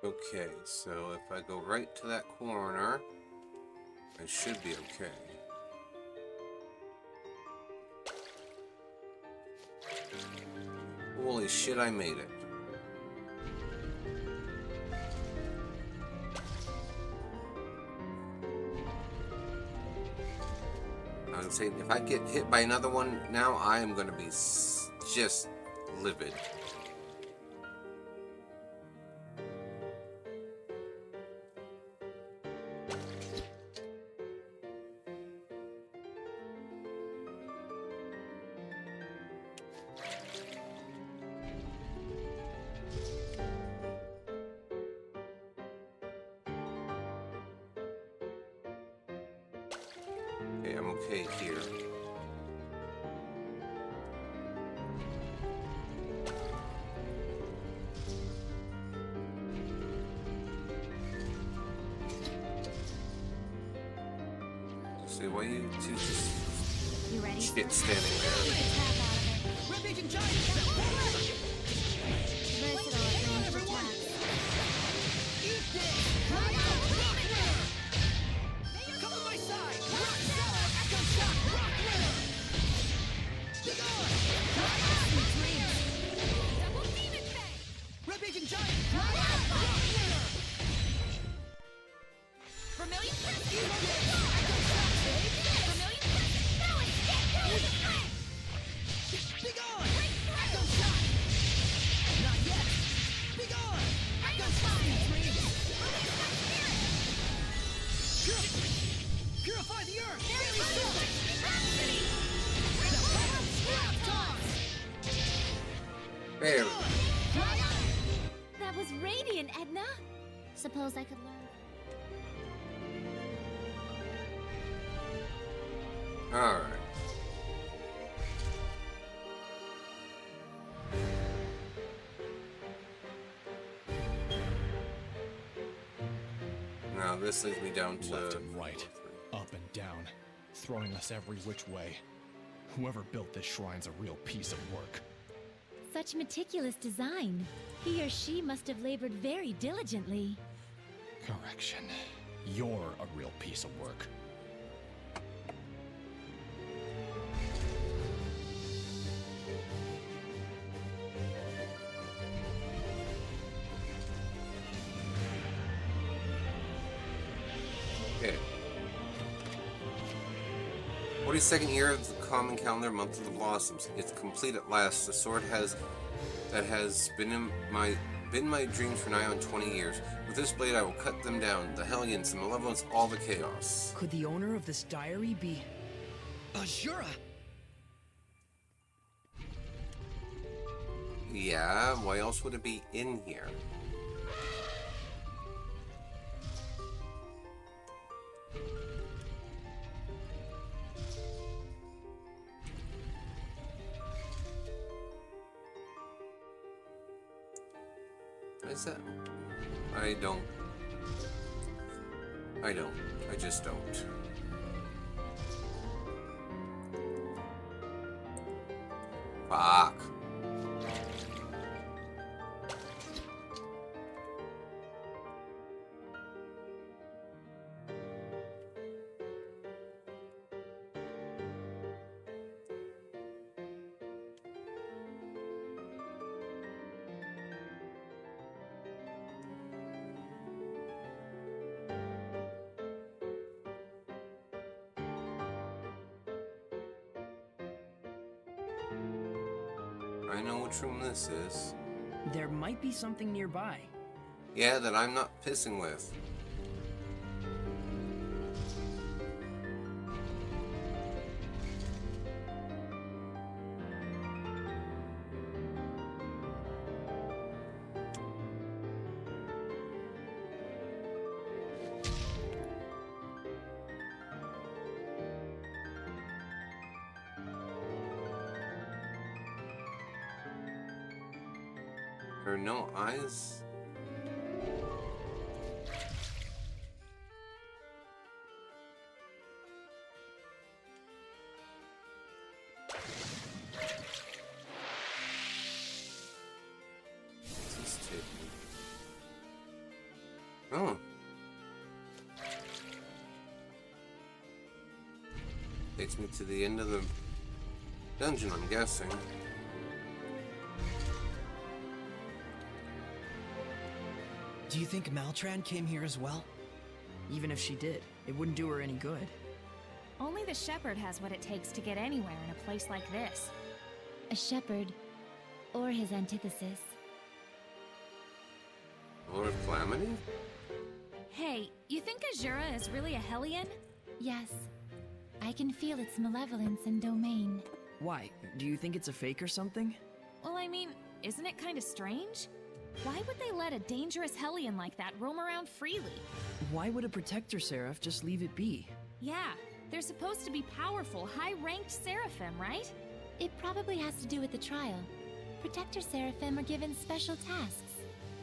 Okay, so if I go right to that corner, I should be okay. Holy shit, I made it. I was saying, if I get hit by another one now, I am going to be just livid. Okay, I'm okay here. See, why you two just You ready? shit standing there? Rampaging giant! Versatile at ranged attacks. Eat this! Come to my side! Rock Cell! Echo Shock! Rock Runner! Dig on! Sweet dreams! Double demon fang! Rampaging giant! Rock Runner! Vermilion crest! Eat this! Echo Shock! Vermilion crest! Now it's dead! Vermilion crest! Dig on! Echo Shock! Not yet! Dig on! Echo Shock! Sweet dreams! Purify the earth! Daily Silver! There. That was radiant, Edna. Suppose I could learn. Alright. Now this leads me down to Left and right, up and down, throwing us every which way. Whoever built this shrine's a real piece of work. Such meticulous design. He or she must have labored very diligently. Correction. You're a real piece of work. Okay. 42nd year of the common calendar, month of the blossoms. It's complete at last. The sword has been my dreams for nigh on 20 years. With this blade I will cut them down, the Hellions, the Malevolence, all the chaos. Could the owner of this diary be... Azura! Yeah, why else would it be in here? Is that? I don't. I just don't. Fuck. I know which room this is. There might be something nearby. Yeah, that I'm not pissing with. There are no eyes? What's this take me? Oh. Takes me to the end of the dungeon, I'm guessing. Do you think Maltran came here as well? Even if she did, it wouldn't do her any good. Only the shepherd has what it takes to get anywhere in a place like this. A shepherd, or his antithesis. Lord of Calamity? Hey, you think Azura is really a Hellion? Yes, I can feel its malevolence and domain. Why? Do you think it's a fake or something? Well, I mean, isn't it kind of strange? Why would they let a dangerous Hellion like that roam around freely? Why would a protector seraph just leave it be? Yeah, They're supposed to be powerful, high-ranked seraphim, right? It probably has to do with the trial. Protector Seraphim are given special tasks.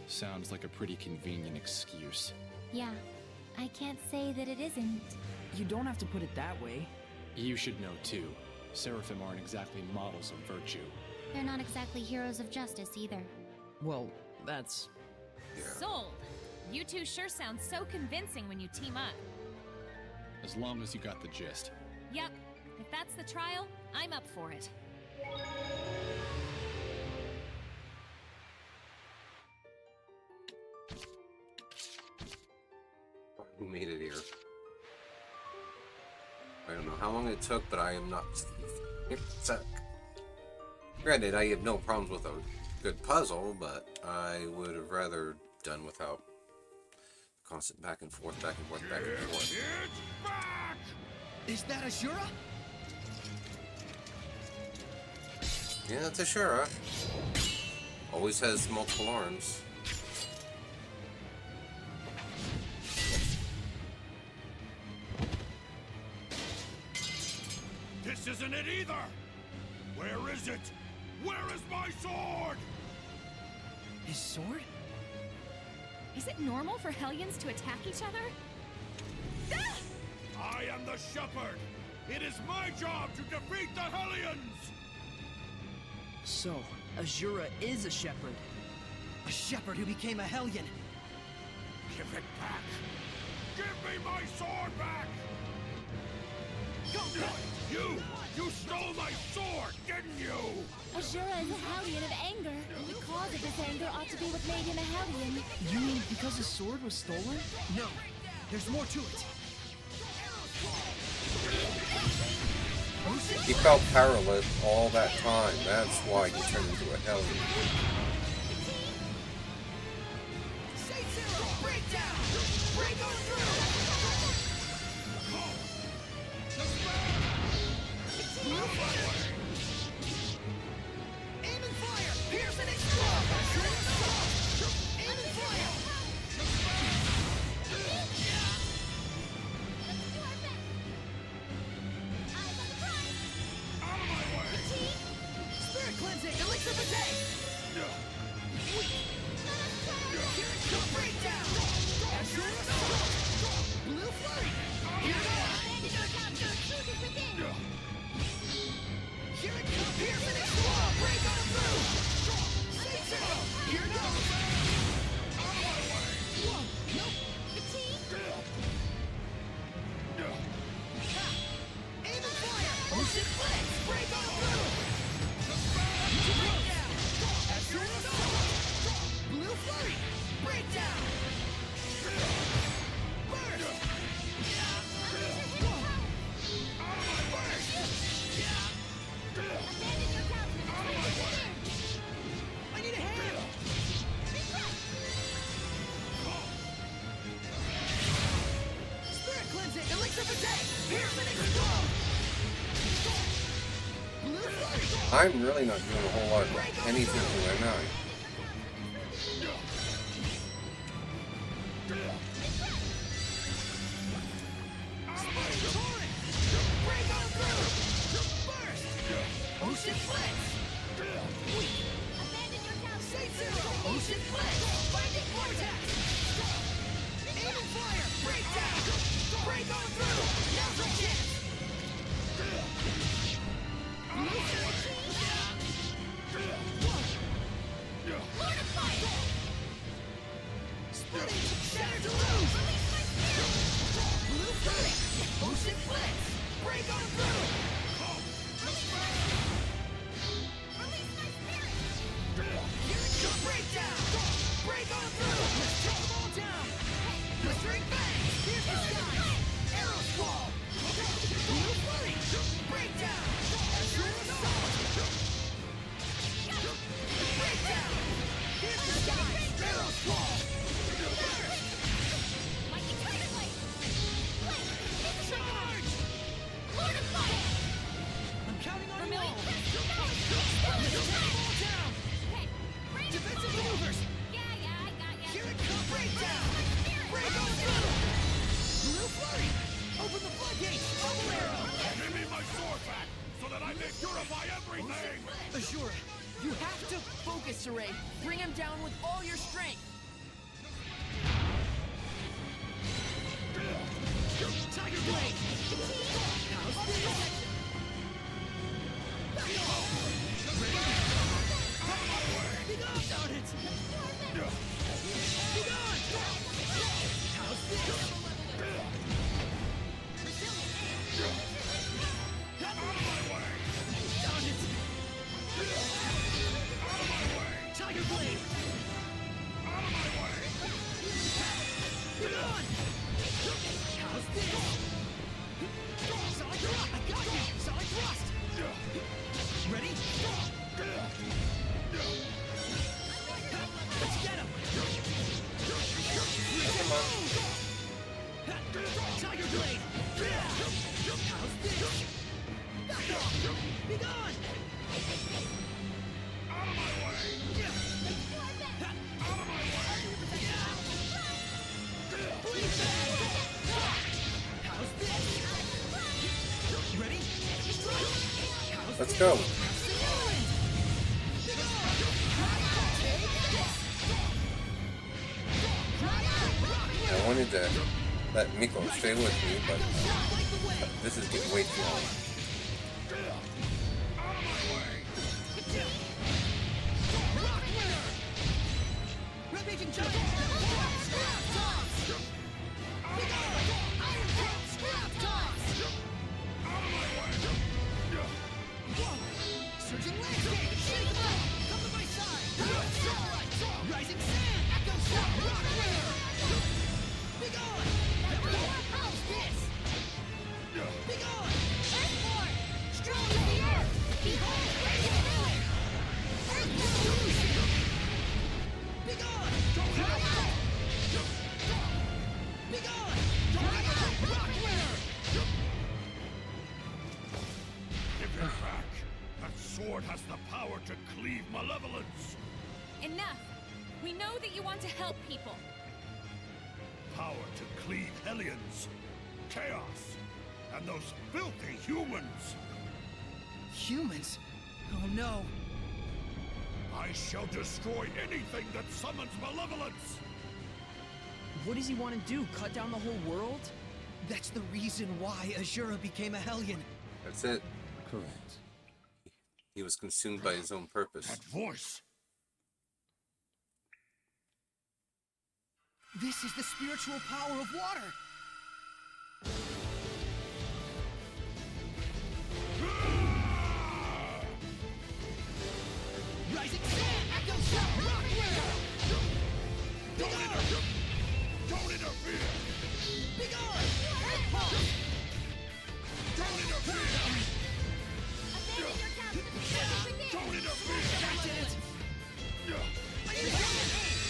Sounds like a pretty convenient excuse. Yeah, I can't say that it isn't. You don't have to put it that way. You should know too. Seraphim aren't exactly models of virtue. They're not exactly heroes of justice either. Well, that's... Sold! You two sure sound so convincing when you team up. As long as you got the gist. Yup. If that's the trial, I'm up for it. Who made it here? I don't know how long it took, but I am not stuck. Granted, I have no problems with a good puzzle, but I would have rather done without constant back and forth, back and forth, back and forth. It's back! Is that Ashura? Yeah, it's Ashura. Always has multiple arms. This isn't it either! Where is it? Where is my sword? His sword? Is it normal for Hellions to attack each other? Ah! I am the shepherd! It is my job to defeat the Hellions! So, Azura is a shepherd. A shepherd who became a Hellion. Give it back! Give me my sword back! You stole my sword, didn't you? Ashura is a Hellion of anger. The cause of this anger ought to be what made him a Hellion. You mean because his sword was stolen? No, there's more to it. He felt powerless all that time. That's why he turned into a Hellion. Breakdown! Break on through! Aim and fire! Pierce and explode! Aim and fire! Out of my way! Spirit cleansing! Elixir of the day! Here it comes! Breakdown! Azure assault! Blue flurry! Here it goes! Here it comes! Pierce and explode! Break on through! State zero! Here it goes! Out of my way! Whoa! Nope! Aim and fire! Ocean flames! Break on through! Breakdown! Azure assault! Blue flurry! Breakdown! Burst! Whoa! Out of my way! I need a hand! Spirit cleansing! Elixir of the day! Pierce and explode! Blue flurry! I'm really not doing a whole lot of anything to am I? Torrent! Break on through! Burst! Ocean flames! State zero! Ocean flames! Binding vortex! Aim and fire! Breakdown! Break on through! Now's our chance! Splitting! Shatter to lose! Blue flurry! Ocean flames! Break on through! Here it comes! Breakdown! Break on through! Let's take them all down! Blistering fangs! Here's the sky! Arrow squall! Blue flurry! Breakdown! Azure assault! Breakdown! Here's the sky! Arrow squall! I'm counting on you all! Let's take them all down! Defensive maneuvers! Yeah, I got ya. Here it comes! Breakdown! Break on through! Blue flurry! Open the floodgates! Bubble arrow! Give me my sword back, so that I may purify everything! Ashura, you have to focus, Saray. Bring him down with all your strength. Tiger Blade! How's this? Be gone! Darn it! Be gone! How's this? Out of my way! Darn it! Out of my way! Tiger Blade! Out of my way! Be gone! How's this? Solid thrust! I got you! Solid thrust! Ready? Let's get him! Tiger Blade! How's this? Be gone! Out of my way! Out of my way! Please! How's this? Ready? How's Let's this? go. I wanted to let Miko stay with me, but this is getting way too long. Out of my way! Rock winner! Rampaging giant! Scrap toss! Big arm! Iron Tail! Scrap toss! Out of my way! Whoa! Surging landscape! Shake 'em up! Come to my side! Starlight! Rising sand! Echo shot! Rock winner! Big on! How's this? Big on! Earthborn! Strong as the earth! Behold! Radiant Valley! Earthborn! Big on! Big on! Rock winner! Give it back! That sword has the power to cleave malevolence! Enough! We know that you want to help people. Power to cleave Hellions, chaos, and those filthy humans! Humans? Oh no! I shall destroy anything that summons malevolence! What does he want to do? Cut down the whole world? That's the reason why Azura became a Hellion. That's it. Correct. He was consumed by his own purpose. That voice! This is the spiritual power of water! Rising sand! Echo shot! Rock winner! Big on! Don't interfere! Big on! Earth pulse! Don't interfere! Don't interfere! I did it!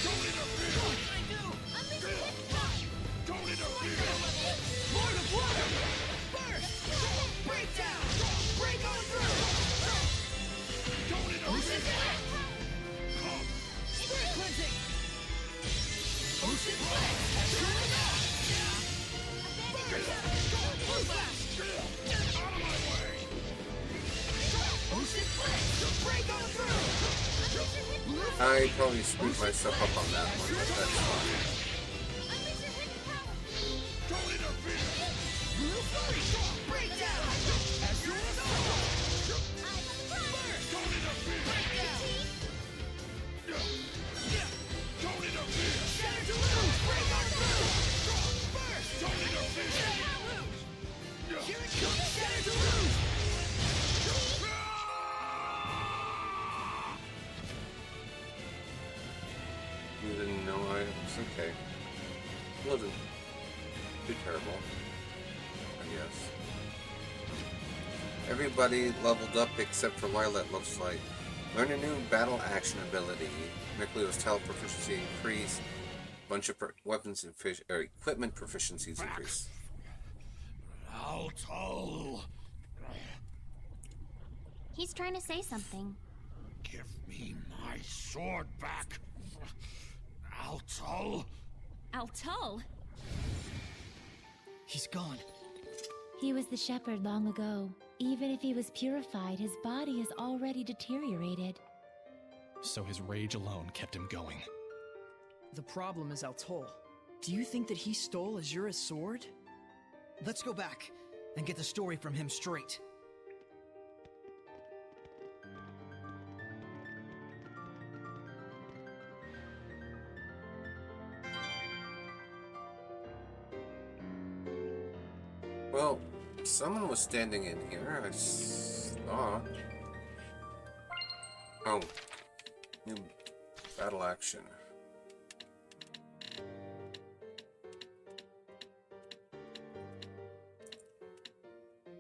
Don't interfere! What can I do? Don't interfere! Lord of water! Burst! Breakdown! Break on through! Don't Ocean interfere! blast! Come! Spirit cleansing! Ocean blast! Turn it up! Burst! Blue flash! Out of my way! Ocean blast! Break on through! Blue I probably screwed myself up on that one, but that's fine. Don't interfere! Blue flurry! Breakdown! Azura's Burst! Don't interfere! Breakdown! Don't interfere! Shatter to lose! Break on through! Burst! Don't interfere! Here it comes! Shatter to lose! You didn't know I was okay. It wasn't too terrible, I guess. Everybody leveled up except for Lilat, looks like. Learn a new battle action ability. Miklio's talent proficiency increased. Bunch of weapons and equipment proficiencies increased. Altal! He's trying to say something. Give me my sword back! Altal! Altul? He's gone. He was the shepherd long ago. Even if he was purified, his body has already deteriorated. So his rage alone kept him going. The problem is Altol. Do you think that he stole Azura's sword? Let's go back and get the story from him straight. Well, someone was standing in here. I saw. Oh, new battle action.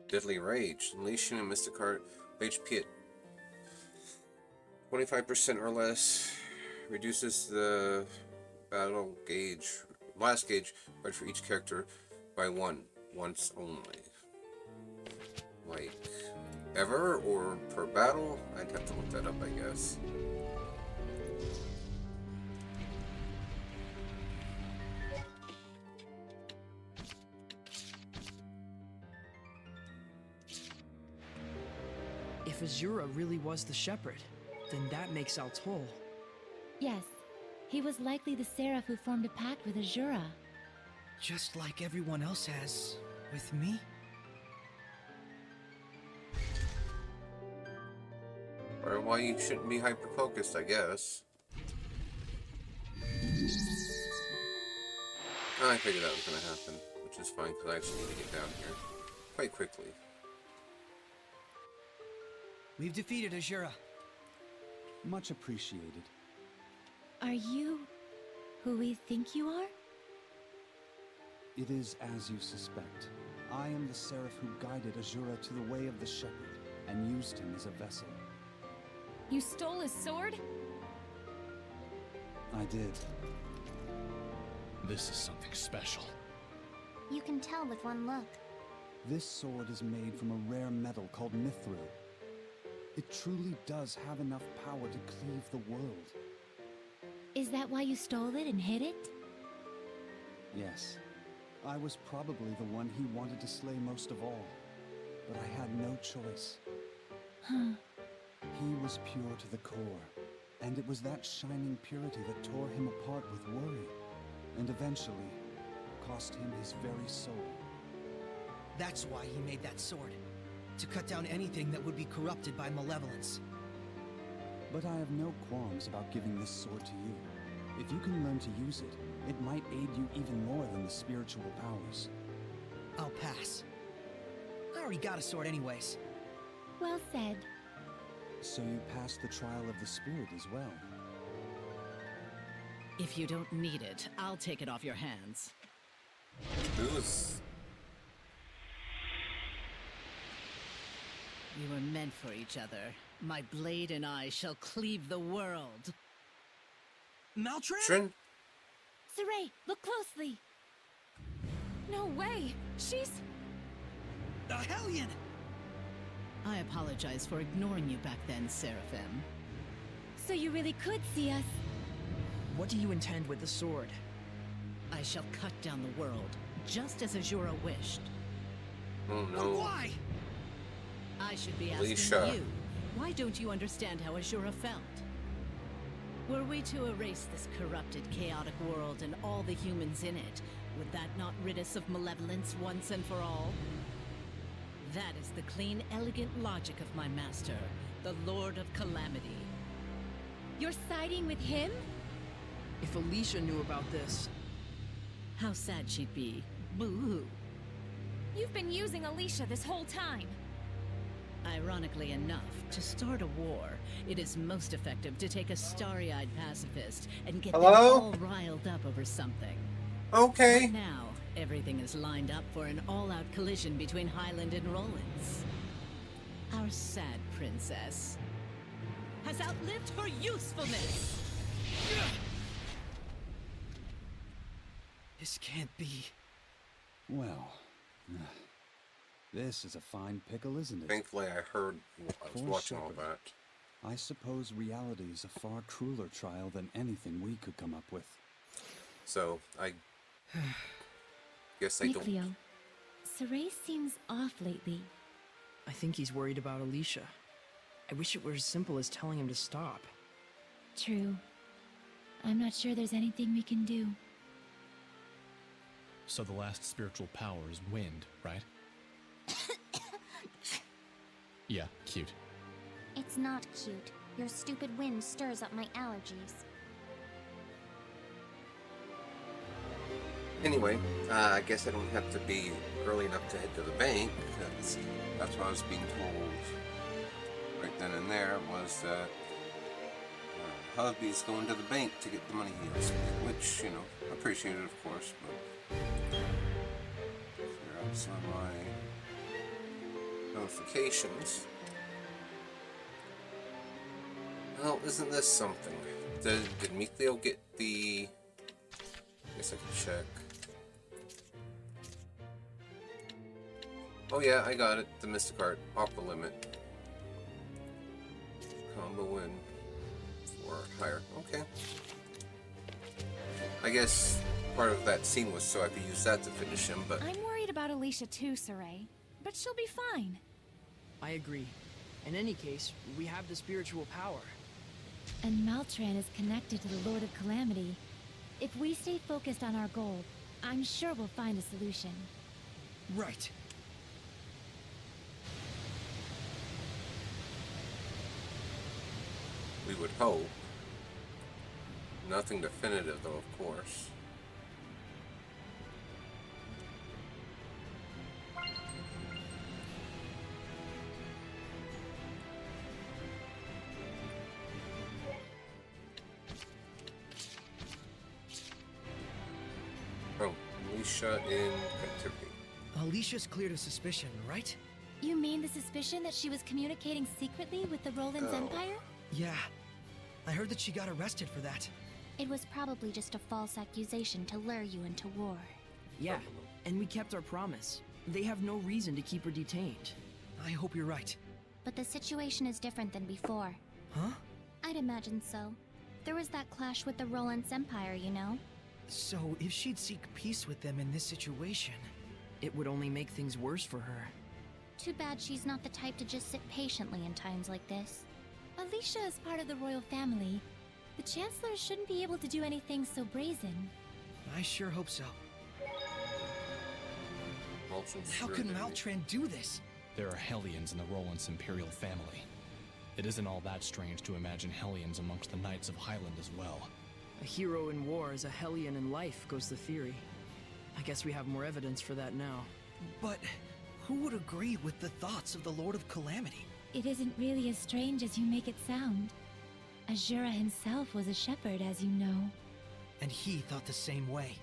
Deadly Rage. Unleashing a Mystic Heart HP at 25% or less. Reduces the battle gauge, blast gauge, right for each character by one. Once only. Like, ever or per battle? I'd have to look that up, I guess. If Azura really was the shepherd, then that makes Altol. Yes, he was likely the seraph who formed a pact with Azura. Just like everyone else has with me? Or why you shouldn't be hyper-focused, I guess. I figured that was going to happen, which is fine because I actually need to get down here quite quickly. We've defeated Azura. Much appreciated. Are you who we think you are? It is as you suspect. I am the seraph who guided Azura to the way of the shepherd, and used him as a vessel. You stole his sword? I did. This is something special. You can tell with one look. This sword is made from a rare metal called mithril. It truly does have enough power to cleave the world. Is that why you stole it and hid it? Yes. I was probably the one he wanted to slay most of all. But I had no choice. Huh. He was pure to the core. And it was that shining purity that tore him apart with worry. And eventually, cost him his very soul. That's why he made that sword. To cut down anything that would be corrupted by malevolence. But I have no qualms about giving this sword to you. If you can learn to use it, it might aid you even more than the spiritual powers. I'll pass. I already got a sword anyways. Well said. So you passed the trial of the spirit as well. If you don't need it, I'll take it off your hands. Who's... We were meant for each other. My blade and I shall cleave the world. Maltran? Trin? Saray, look closely. No way! She's... A Hellion! I apologize for ignoring you back then, Seraphim. So you really could see us. What do you intend with the sword? I shall cut down the world, just as Azura wished. Oh But no. why? I should be asking Alicia. you. Why don't you understand how Azura felt? Were we to erase this corrupted, chaotic world and all the humans in it, would that not rid us of malevolence once and for all? That is the clean, elegant logic of my master, the Lord of Calamity. You're siding with him? If Alicia knew about this... How sad she'd be. Boo-hoo. You've been using Alicia this whole time. Ironically enough, to start a war, it is most effective to take a starry-eyed pacifist and get them Hello? all riled up over something. Okay. But now, everything is lined up for an all-out collision between Highland and Rollins. Our sad princess has outlived her usefulness! This can't be. Well, this is a fine pickle, isn't it? Thankfully I heard while I was Poor watching all shepherd. that. I suppose reality is a far crueler trial than anything we could come up with. So, I guess I don't... Nicleo, Saray seems off lately. I think he's worried about Alicia. I wish it were as simple as telling him to stop. True. I'm not sure there's anything we can do. So the last spiritual power is wind, right? Yeah, cute. It's not cute. Your stupid wind stirs up my allergies. Anyway, I guess I don't have to be early enough to head to the bank, because that's what I was being told right then and there, was that hubby's going to the bank to get the money he owes me, which, you know, appreciated, of course, but clear out some of my notifications. Well, isn't this something? Did Mikhail get the... I guess I can check. Oh yeah, I got it. The Mystic Art Aqua Limit. Combo win for higher. Okay. I guess part of that scene was so I could use that to finish him, but... I'm worried about Alicia too, Saray. But she'll be fine. I agree. In any case, we have the spiritual power. And Maltran is connected to the Lord of Calamity. If we stay focused on our goal, I'm sure we'll find a solution. Right. We would hope. Nothing definitive, though, of course. Oh, Alicia in captivity. Alicia's cleared a suspicion, right? You mean the suspicion that she was communicating secretly with the Roland's Oh. Empire? Yeah. I heard that she got arrested for that. It was probably just a false accusation to lure you into war. Yeah, and we kept our promise. They have no reason to keep her detained. I hope you're right. But the situation is different than before. Huh? I'd imagine so. There was that clash with the Roland's Empire, you know? So, if she'd seek peace with them in this situation... It would only make things worse for her. Too bad she's not the type to just sit patiently in times like this. Alicia is part of the royal family. The Chancellor shouldn't be able to do anything so brazen. I sure hope so. Maltran's How sure could that he- Maltran do this? There are Hellions in the Roland's imperial family. It isn't all that strange to imagine Hellions amongst the Knights of Highland as well. A hero in war is a Hellion in life, goes the theory. I guess we have more evidence for that now. But who would agree with the thoughts of the Lord of Calamity? It isn't really as strange as you make it sound. Azura himself was a shepherd, as you know. And he thought the same way.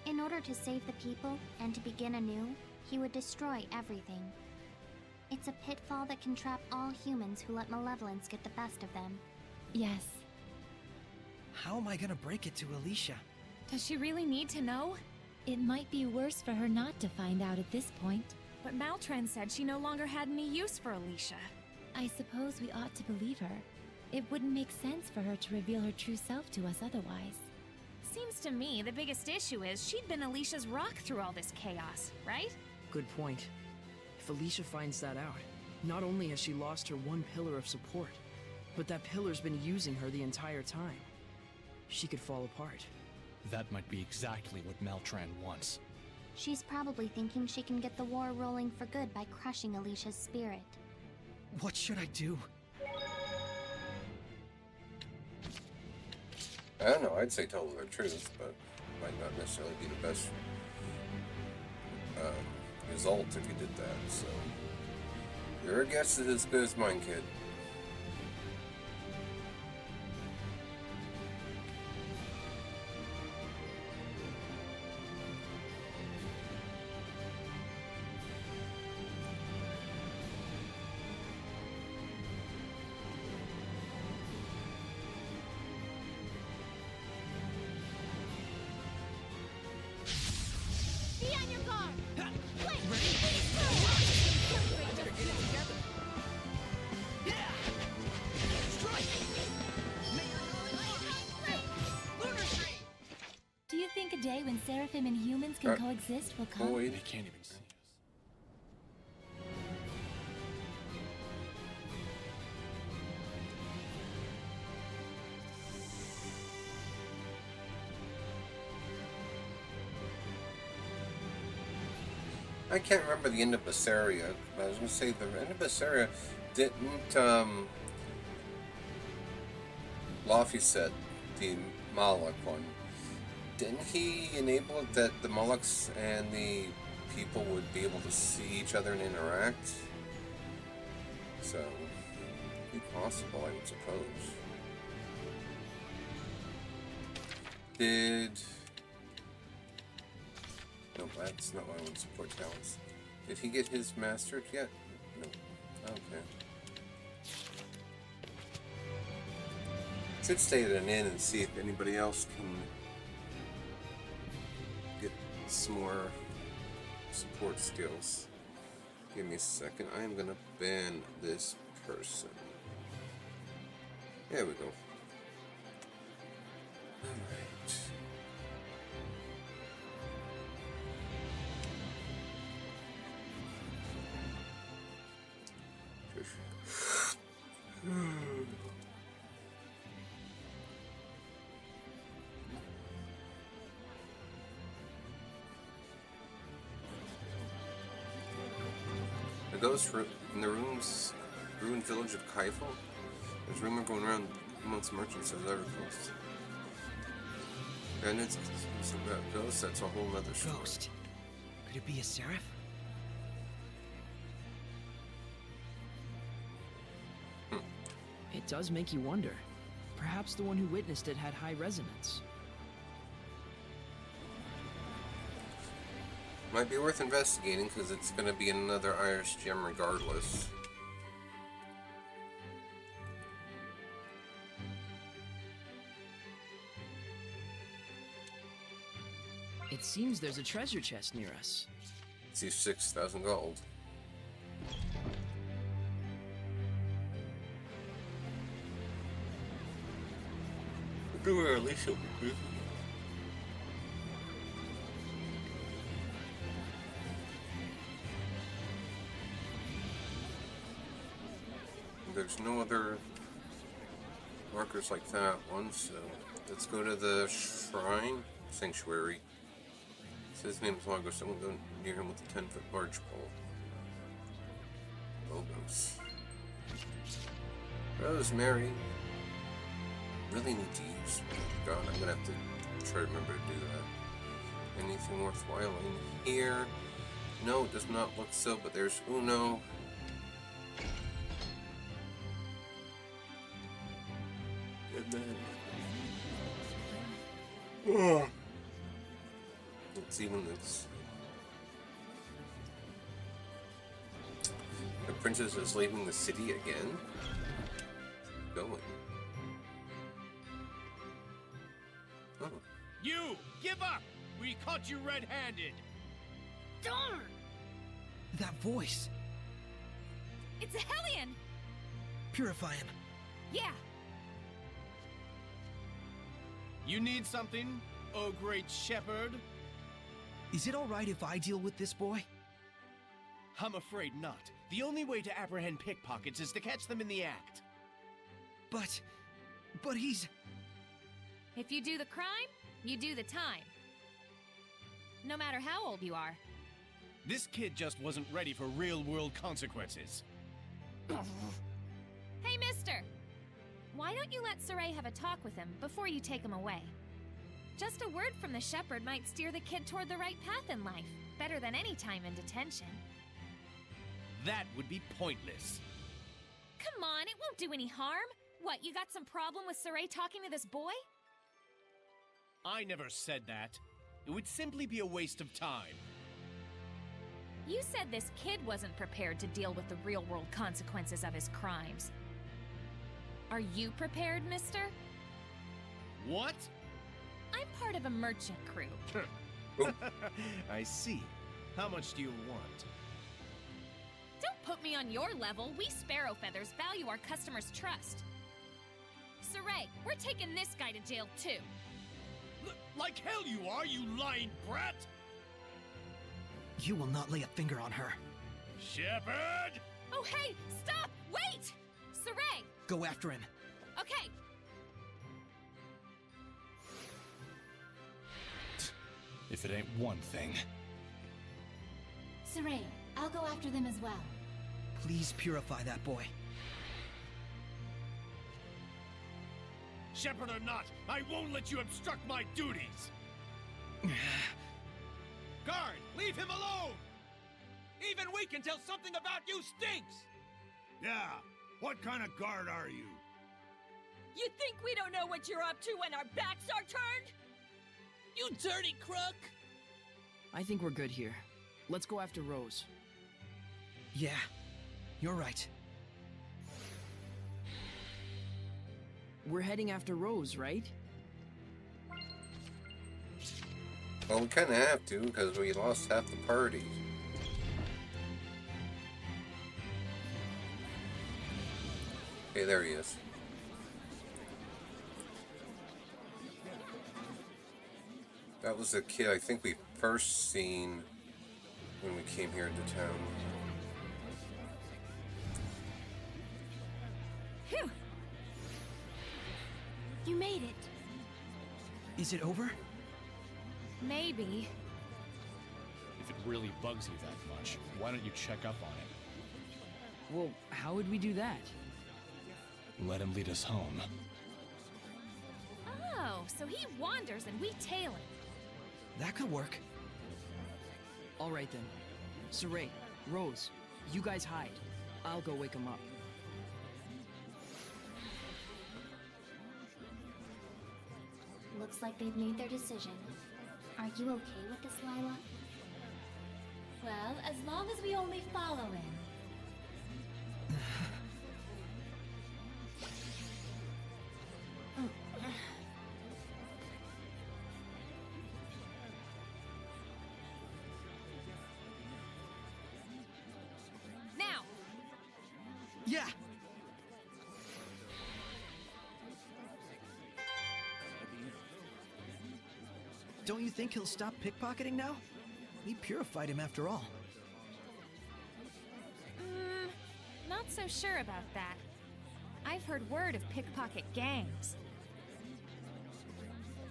In order to save the people and to begin anew, he would destroy everything. It's a pitfall that can trap all humans who let malevolence get the best of them. Yes. How am I gonna break it to Alicia? Does she really need to know? It might be worse for her not to find out at this point. But Maltran said she no longer had any use for Alicia. I suppose we ought to believe her. It wouldn't make sense for her to reveal her true self to us otherwise. Seems to me the biggest issue is she'd been Alicia's rock through all this chaos, right? Good point. If Alicia finds that out, not only has she lost her one pillar of support, but that pillar's been using her the entire time. She could fall apart. That might be exactly what Maltran wants. She's probably thinking she can get the war rolling for good by crushing Alicia's spirit. What should I do? I don't know, I'd say tell her the truth, but might not necessarily be the best result if you did that, so... Your guess is as good as mine, kid. Be on your guard! Wait! Do you think a day when Seraphim and humans can coexist will come? Boyd. They can't even see us. I can't remember the end of Zestiria, but I was going to say the end of Zestiria didn't, Laufey the Moloch one, didn't he enable it that the Molochs and the people would be able to see each other and interact? So, it'd be possible, I would suppose. No, that's not why I want support talents. Did he get his mastered yet? No. Okay. Should stay at an inn and see if anybody else can get some more support skills. Give me a second. I am gonna ban this person. There we go. Alright. The ghost in the ruined village of Kaifel. There's rumor going around amongst merchants of every coast. And it's about ghosts, that's a whole nother story. Ghost. Could it be a seraph? It does make you wonder. Perhaps the one who witnessed it had high resonance. Might be worth investigating because it's going to be another Irish gem regardless. It seems there's a treasure chest near us. See 6,000 gold. Look where Alicia will be. There's no other markers like that one, so let's go to the shrine sanctuary. It says his name is Logos, so I won't go near him with a 10-foot large pole. Logos. Rosemary. Really need to use. God, I'm gonna have to try to remember to do that. Anything worthwhile in here? No, it does not look so, but there's Uno. And then let's see when it's the princess is leaving the city again. Going. Oh. You! Give up! We caught you red-handed! Darn! That voice! It's a Hellion! Purify him. Yeah. You need something, oh great shepherd? Is it alright if I deal with this boy? I'm afraid not. The only way to apprehend pickpockets is to catch them in the act. But he's... If you do the crime, you do the time. No matter how old you are. This kid just wasn't ready for real-world consequences. Hey, mister! Why don't you let Saray have a talk with him before you take him away? Just a word from the shepherd might steer the kid toward the right path in life, better than any time in detention. That would be pointless. Come on, it won't do any harm. What, you got some problem with Saray talking to this boy? I never said that. It would simply be a waste of time. You said this kid wasn't prepared to deal with the real-world consequences of his crimes. Are you prepared, mister? What? I'm part of a merchant crew. I see. How much do you want? Don't put me on your level. We Sparrowfeathers value our customers' trust. Saray, we're taking this guy to jail, too. Like hell you are, you lying brat! You will not lay a finger on her. Shepherd! Oh, hey! Stop! Wait! Saray! Go after him. Okay. If it ain't one thing. Saray, I'll go after them as well. Please purify that boy. Shepherd or not, I won't let you obstruct my duties! Guard, leave him alone! Even we can tell something about you stinks! Yeah, what kind of guard are you? You think we don't know what you're up to when our backs are turned? You dirty crook! I think we're good here. Let's go after Rose. Yeah, you're right. We're heading after Rose, right? Well, we kind of have to, because we lost half the party. Okay, there he is. That was the kid I think we first seen when we came here into town. Phew! You made it. Is it over? Maybe. If it really bugs you that much, why don't you check up on it? Well, how would we do that? Let him lead us home. Oh, so he wanders and we tail him. That could work. All right then. Saray, Rose, you guys hide. I'll go wake him up. Looks like they've made their decision. Are you okay with this, Lila? Well, as long as we only follow him. Now! Yeah! Don't you think he'll stop pickpocketing now? We purified him after all. Not so sure about that. I've heard word of pickpocket gangs.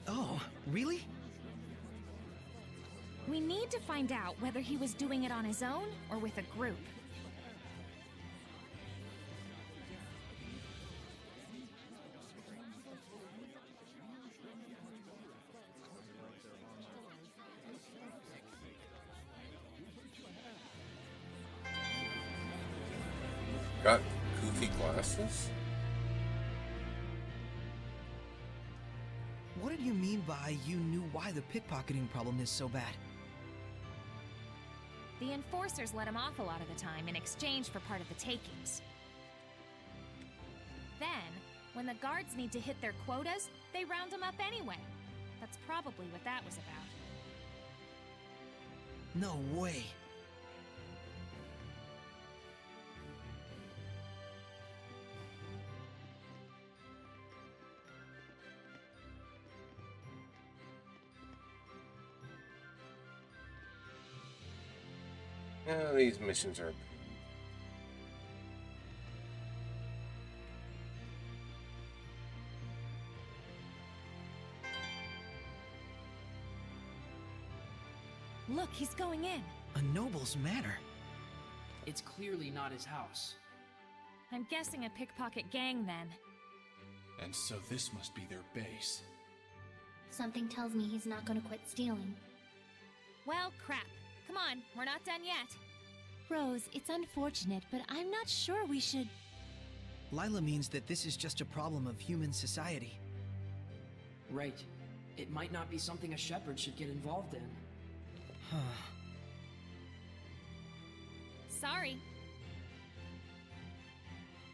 Oh, really? We need to find out whether he was doing it on his own or with a group. Got goofy glasses? What did you mean by you knew why the pickpocketing problem is so bad? The enforcers let him off a lot of the time in exchange for part of the takings. Then, when the guards need to hit their quotas, they round him up anyway. That's probably what that was about. No way. Yeah, these missions are... Look, he's going in. A noble's manor. It's clearly not his house. I'm guessing a pickpocket gang then. And so this must be their base. Something tells me he's not gonna quit stealing. Well, crap. Come on, we're not done yet. Rose, it's unfortunate, but I'm not sure we should... Lila means that this is just a problem of human society. Right. It might not be something a shepherd should get involved in. Sorry.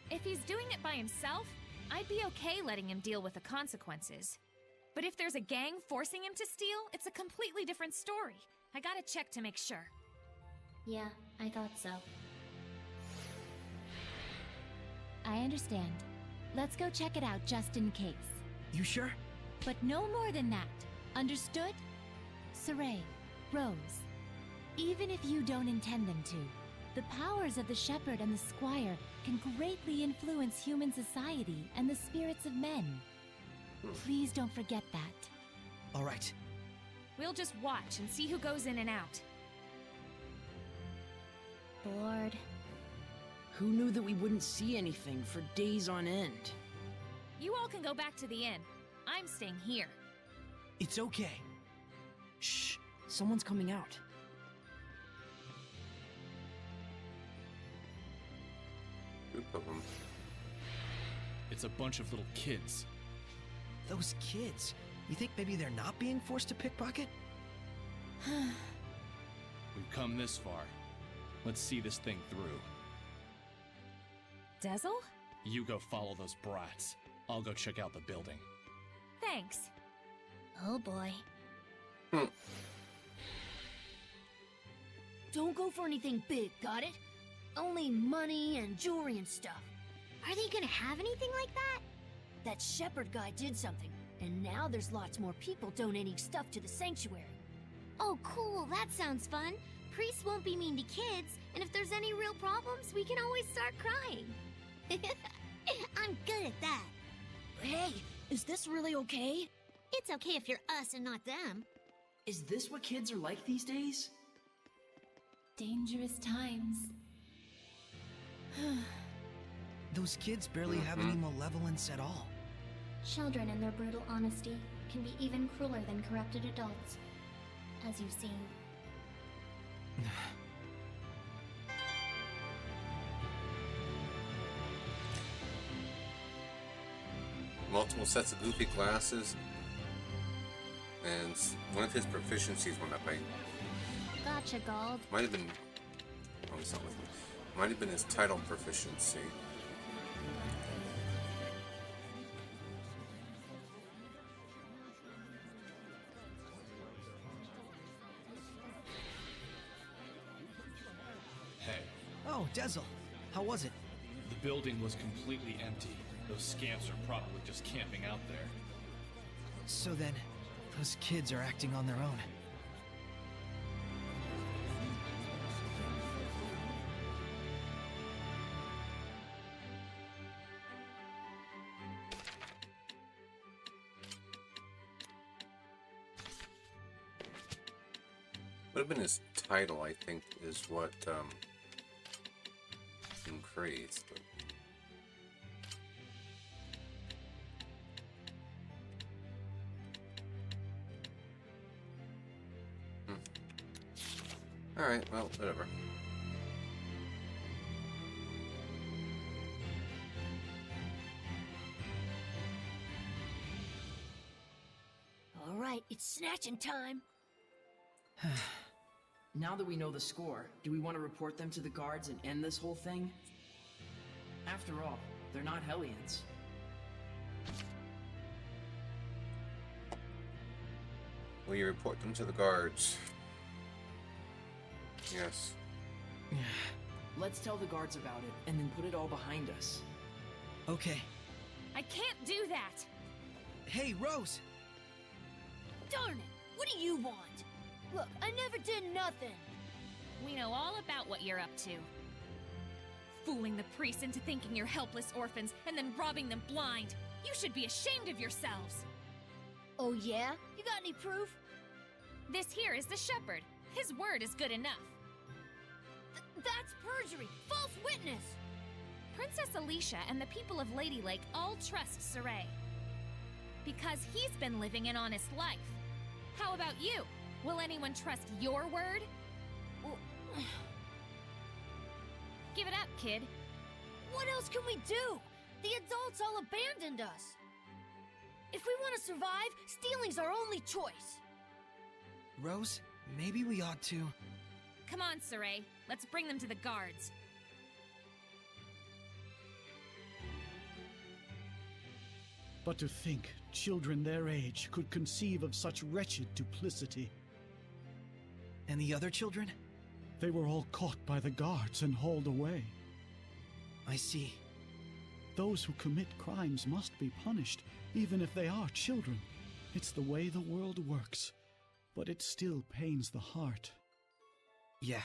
If he's doing it by himself, I'd be okay letting him deal with the consequences. But if there's a gang forcing him to steal, it's a completely different story. I gotta check to make sure. Yeah, I thought so. I understand. Let's go check it out just in case. You sure? But no more than that. Understood? Saray, Rose, even if you don't intend them to, the powers of the shepherd and the squire can greatly influence human society and the spirits of men. Please don't forget that. All right. We'll just watch and see who goes in and out. shepherd. Who knew that we wouldn't see anything for days on end? You all can go back to the inn. I'm staying here. It's okay. Shh, someone's coming out. Group of them. It's a bunch of little kids. Those kids. You think maybe they're not being forced to pickpocket? We've come this far. Let's see this thing through. Dezel? You go follow those brats. I'll go check out the building. Thanks. Oh boy. Don't go for anything big, got it? Only money and jewelry and stuff. Are they gonna have anything like that? That shepherd guy did something, and now there's lots more people donating stuff to the sanctuary. Oh cool, that sounds fun. Priests won't be mean to kids, and if there's any real problems, we can always start crying. I'm good at that. Hey, is this really okay? It's okay if you're us and not them. Is this what kids are like these days? Dangerous times. Those kids barely have any malevolence at all. Children in their brutal honesty can be even crueler than corrupted adults, as you've seen. Multiple sets of goofy glasses, and one of his proficiencies went up. Gotcha, Gald. Might have been. Oh, it's not with me. Might have been his title proficiency. Hey, Oh, Dezel. How was it? the building was completely empty. Those scamps are probably just camping out there. So then, those kids are acting on their own. Would have been his title, I think, is what increased. But... Alright, well, whatever. All right, it's snatching time. Now that we know the score, do we want to report them to the guards and end this whole thing? After all, they're not Hellions. Will you report them to the guards? Yes. Let's tell the guards about it, and then put it all behind us. Okay. I can't do that! Hey, Rose! Darn it! What do you want? Look, I never did nothing. We know all about what you're up to. Fooling the priests into thinking you're helpless orphans and then robbing them blind. You should be ashamed of yourselves. Oh yeah? You got any proof? This here is the shepherd. His word is good enough. That's perjury! False witness! Princess Alicia and the people of Lady Lake all trust Saray. Because he's been living an honest life. How about you? Will anyone trust your word? Give it up, kid. What else can we do? The adults all abandoned us. If we want to survive, stealing's our only choice. Rose, maybe we ought to... Come on, Saray. Let's bring them to the guards. But to think children their age could conceive of such wretched duplicity. And the other children? They were all caught by the guards and hauled away. I see. Those who commit crimes must be punished, even if they are children. It's the way the world works, but it still pains the heart. Yeah.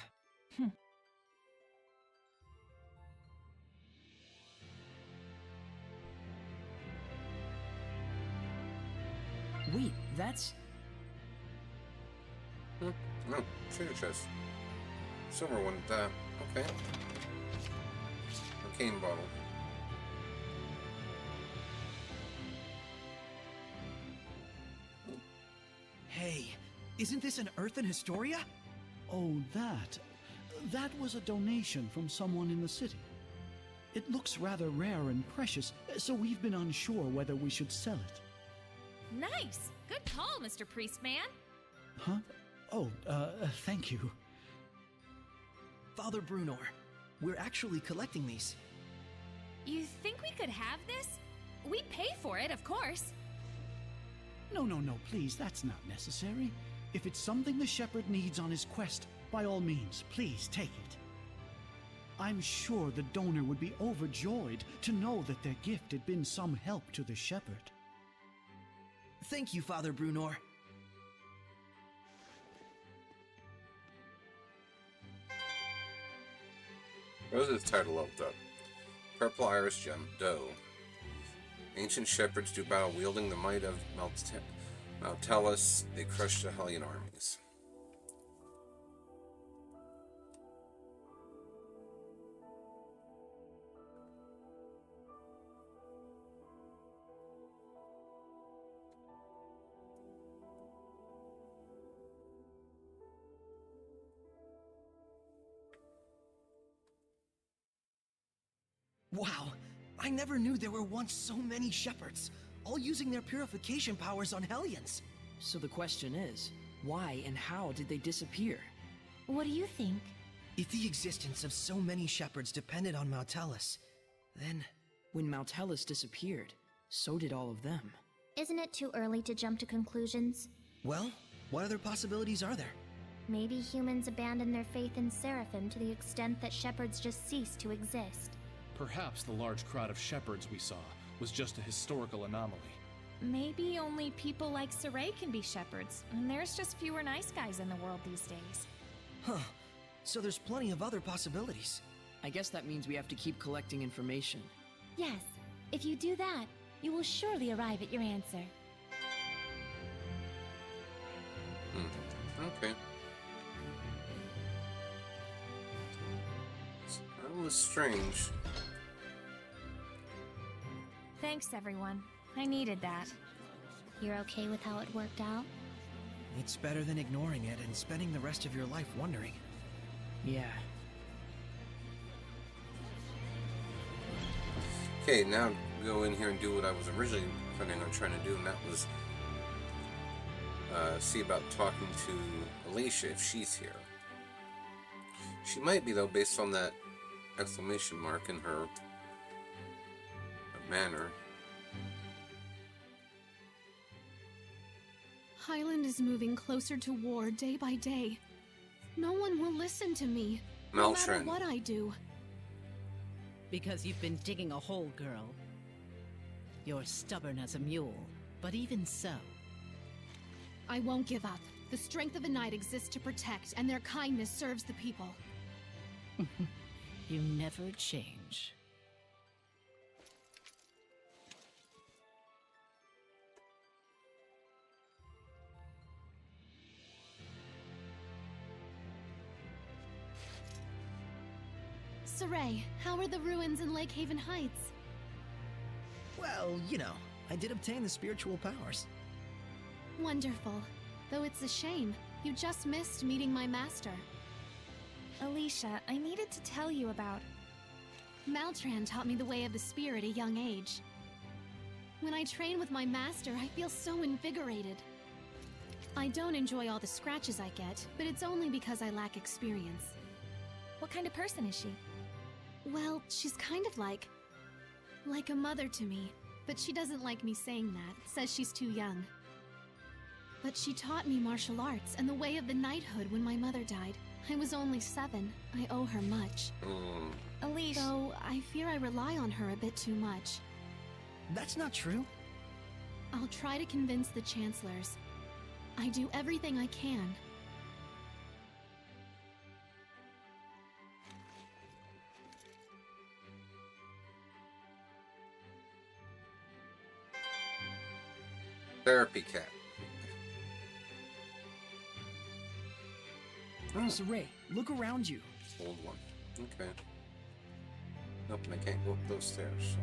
Wait, that's... No, treasure chest. Silver one, okay. cane bottle. Hey, isn't this an earthen Historia? Oh, that. That was a donation from someone in the city. It looks rather rare and precious, so we've been unsure whether we should sell it. Nice! Good call, Mr. Priestman. Huh? Oh, thank you. Father Brunor, we're actually collecting these. You think we could have this? We'd pay for it, of course. No, please, that's not necessary. If it's something the shepherd needs on his quest, by all means, please take it. I'm sure the donor would be overjoyed to know that their gift had been some help to the shepherd. Thank you, Father Brunor. Rose's title leveled up. Purple Iris Gem, Doe. Ancient shepherds do battle wielding the might of Maltellus. They crush the Hellion armies. Wow, I never knew there were once so many shepherds, all using their purification powers on Hellions. So the question is, why and how did they disappear? What do you think? If the existence of so many shepherds depended on Maltellus, then... When Maltellus disappeared, so did all of them. Isn't it too early to jump to conclusions? Well, what other possibilities are there? Maybe humans abandoned their faith in Seraphim to the extent that shepherds just ceased to exist. Perhaps the large crowd of shepherds we saw was just a historical anomaly. Maybe only people like Saray can be shepherds, and there's just fewer nice guys in the world these days. Huh. So there's plenty of other possibilities. I guess that means we have to keep collecting information. Yes, if you do that, you will surely arrive at your answer. Okay. That was strange. Thanks, everyone. I needed that. You're okay with how it worked out? It's better than ignoring it and spending the rest of your life wondering. Yeah. Okay, now go in here and do what I was originally planning on trying to do, and that was see about talking to Alicia if she's here. She might be, though, based on that exclamation mark in her manner. Highland is moving closer to war day by day. No one will listen to me, no matter Maltran. what I do. Because you've been digging a hole, girl. You're stubborn as a mule, but even so. I won't give up. The strength of the Knight exists to protect, and their kindness serves the people. You never change. Saray, how are the ruins in Lake Haven Heights? Well, you know, I did obtain the spiritual powers. Wonderful. Though it's a shame, you just missed meeting my master. Alicia, I needed to tell you about... Maltran taught me the way of the spear at a young age. When I train with my master, I feel so invigorated. I don't enjoy all the scratches I get, but it's only because I lack experience. What kind of person is she? Well, she's kind of like a mother to me, but she doesn't like me saying that, says she's too young. But she taught me martial arts and the way of the knighthood when my mother died. I was only 7. I owe her much. Alicia... Though I fear I rely on her a bit too much. That's not true. I'll try to convince the chancellors. I do everything I can. Therapy cat. Saray, look around you. Old one. Okay. Nope, and I can't go up those stairs. So.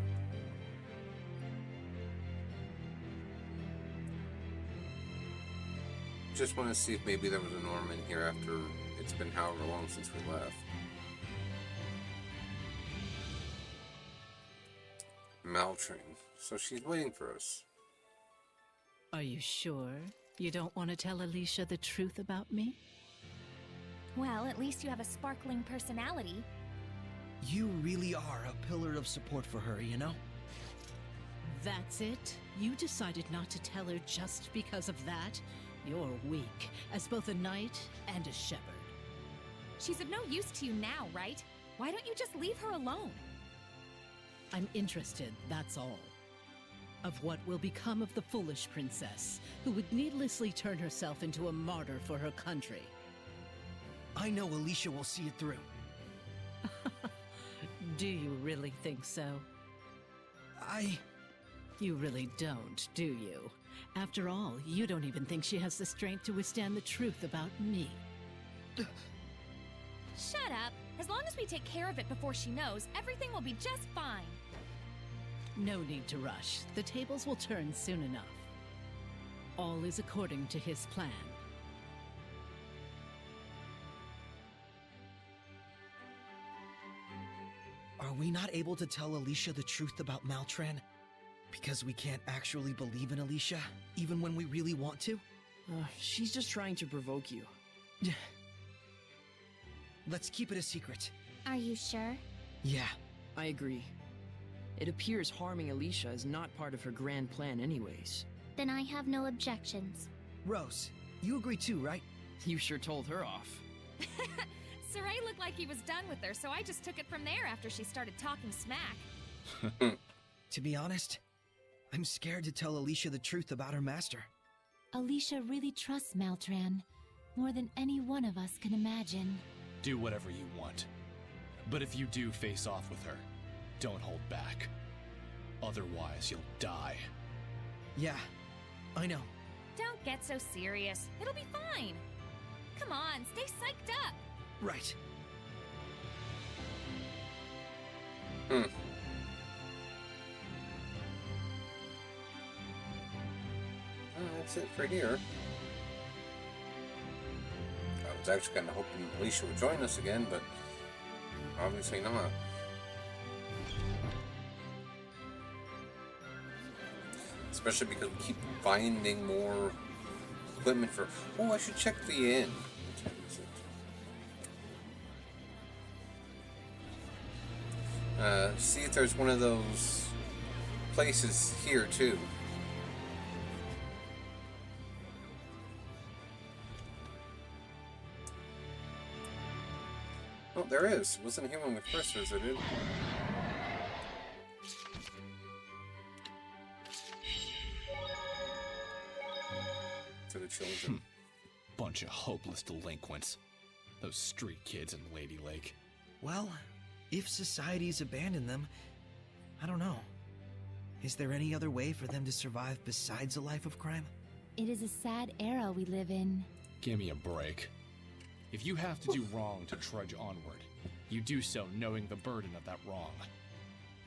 Just want to see if maybe there was a Norm in here after it's been however long since we left. Maltrain. So she's waiting for us. Are you sure you don't want to tell Alicia the truth about me? Well, at least you have a sparkling personality. You really are a pillar of support for her, you know? That's it? You decided not to tell her just because of that? You're weak, as both a knight and a shepherd. She's of no use to you now, right? Why don't you just leave her alone? I'm interested, that's all. Of what will become of the foolish princess, who would needlessly turn herself into a martyr for her country. I know Alicia will see it through. Do you really think so? You really don't, do you? After all, you don't even think she has the strength to withstand the truth about me. Shut up! As long as we take care of it before she knows, everything will be just fine. No need to rush. The tables will turn soon enough. All is according to his plan. Are we not able to tell Alicia the truth about Maltran? Because we can't actually believe in Alicia, even when we really want to? She's just trying to provoke you. Let's keep it a secret. Are you sure? Yeah. I agree. It appears harming Alicia is not part of her grand plan anyways. Then I have no objections. Rose, you agree too, right? You sure told her off. Saray looked like he was done with her, so I just took it from there after she started talking smack. To be honest, I'm scared to tell Alicia the truth about her master. Alicia really trusts Maltran, more than any one of us can imagine. Do whatever you want. But if you do face off with her, don't hold back. Otherwise, you'll die. Yeah, I know. Don't get so serious. It'll be fine. Come on, stay psyched up. Right. That's it for here. I was actually kind of hoping Alicia would join us again, but obviously not. Especially because we keep finding more equipment for... Oh, I should check the inn. What time is it? See if there's one of those places here, too. Oh, there is. Wasn't here when we first visited. To the children. Bunch of hopeless delinquents. Those street kids in Lady Lake. Well, if society's abandoned them, I don't know. Is there any other way for them to survive besides a life of crime? It is a sad era we live in. Give me a break. If you have to do wrong to trudge onward, you do so knowing the burden of that wrong.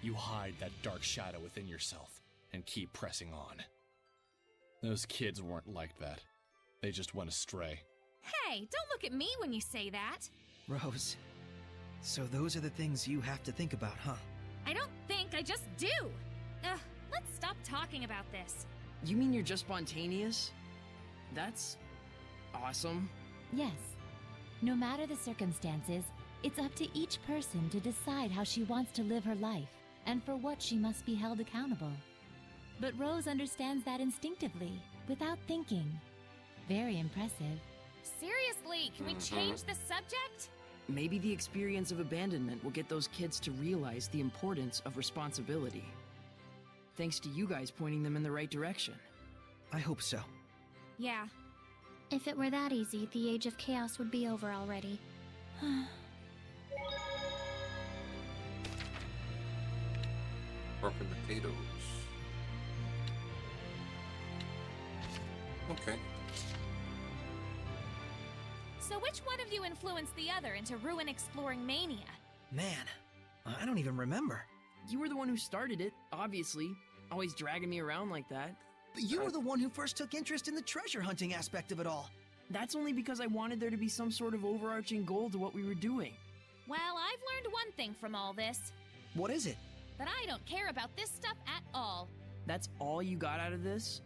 You hide that dark shadow within yourself and keep pressing on. Those kids weren't like that. They just went astray. Hey, don't look at me when you say that. Rose, so those are the things you have to think about, huh? I don't think, I just do. Ugh, let's stop talking about this. You mean you're just spontaneous? That's awesome. Yes. No matter the circumstances, it's up to each person to decide how she wants to live her life and for what she must be held accountable. But Rose understands that instinctively, without thinking. Very impressive. Seriously, can we change the subject? Maybe the experience of abandonment will get those kids to realize the importance of responsibility. Thanks to you guys pointing them in the right direction. I hope so. Yeah. If it were that easy, the Age of Chaos would be over already. Broken potatoes. Okay. So which one of you influenced the other into ruin exploring mania? Man, I don't even remember. You were the one who started it, obviously. Always dragging me around like that. But you were the one who first took interest in the treasure hunting aspect of it all. That's only because I wanted there to be some sort of overarching goal to what we were doing. Well, I've learned one thing from all this. What is it? That I don't care about this stuff at all. That's all you got out of this?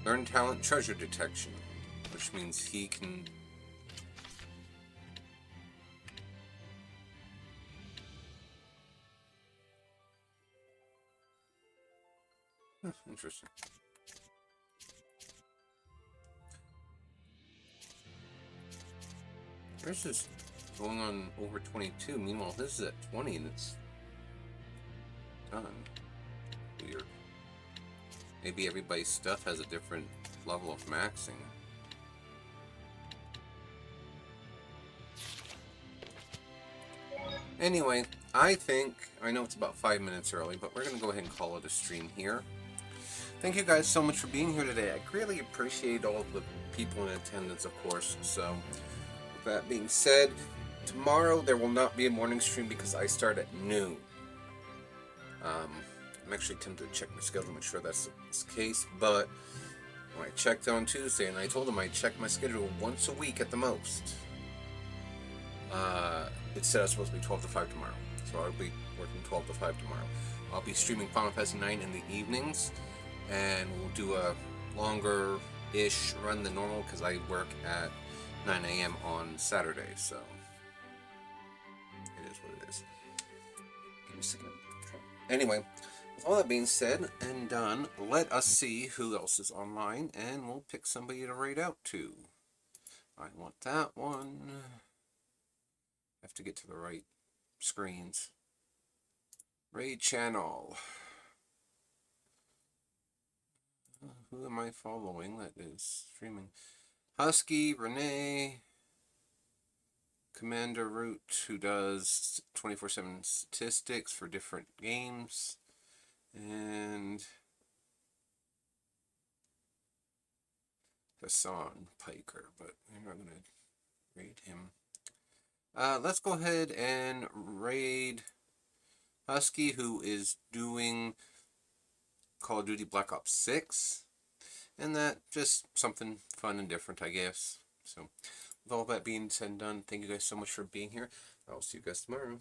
Learn talent treasure detection, which means he can... Interesting. This is going on over 22. Meanwhile, this is at 20 and it's done. Weird. Maybe everybody's stuff has a different level of maxing. Anyway, I know it's about 5 minutes early, but we're going to go ahead and call it a stream here. Thank you guys so much for being here today. I greatly appreciate all the people in attendance, of course. So, with that being said, tomorrow there will not be a morning stream because I start at noon. I'm actually tempted to check my schedule to make sure that's the case, but when I checked on Tuesday, and I told them I'd check my schedule once a week at the most, it said I was supposed to be 12 to 5 tomorrow. So I'll be working 12 to 5 tomorrow. I'll be streaming Final Fantasy 9 in the evenings, and we'll do a longer-ish run than normal because I work at 9 a.m. on Saturday, so it is what it is. Give me a second. Anyway, with all that being said and done, let us see who else is online, and we'll pick somebody to raid out to. I want that one. I have to get to the right screens. Raid channel. Who am I following that is streaming? Husky, Renee, Commander Root, who does 24/7 statistics for different games, and Hassan Piker, but I'm not going to raid him. Let's go ahead and raid Husky, who is doing Call of Duty Black Ops 6. And that, just something fun and different, I guess. So, with all that being said and done, thank you guys so much for being here. I'll see you guys tomorrow.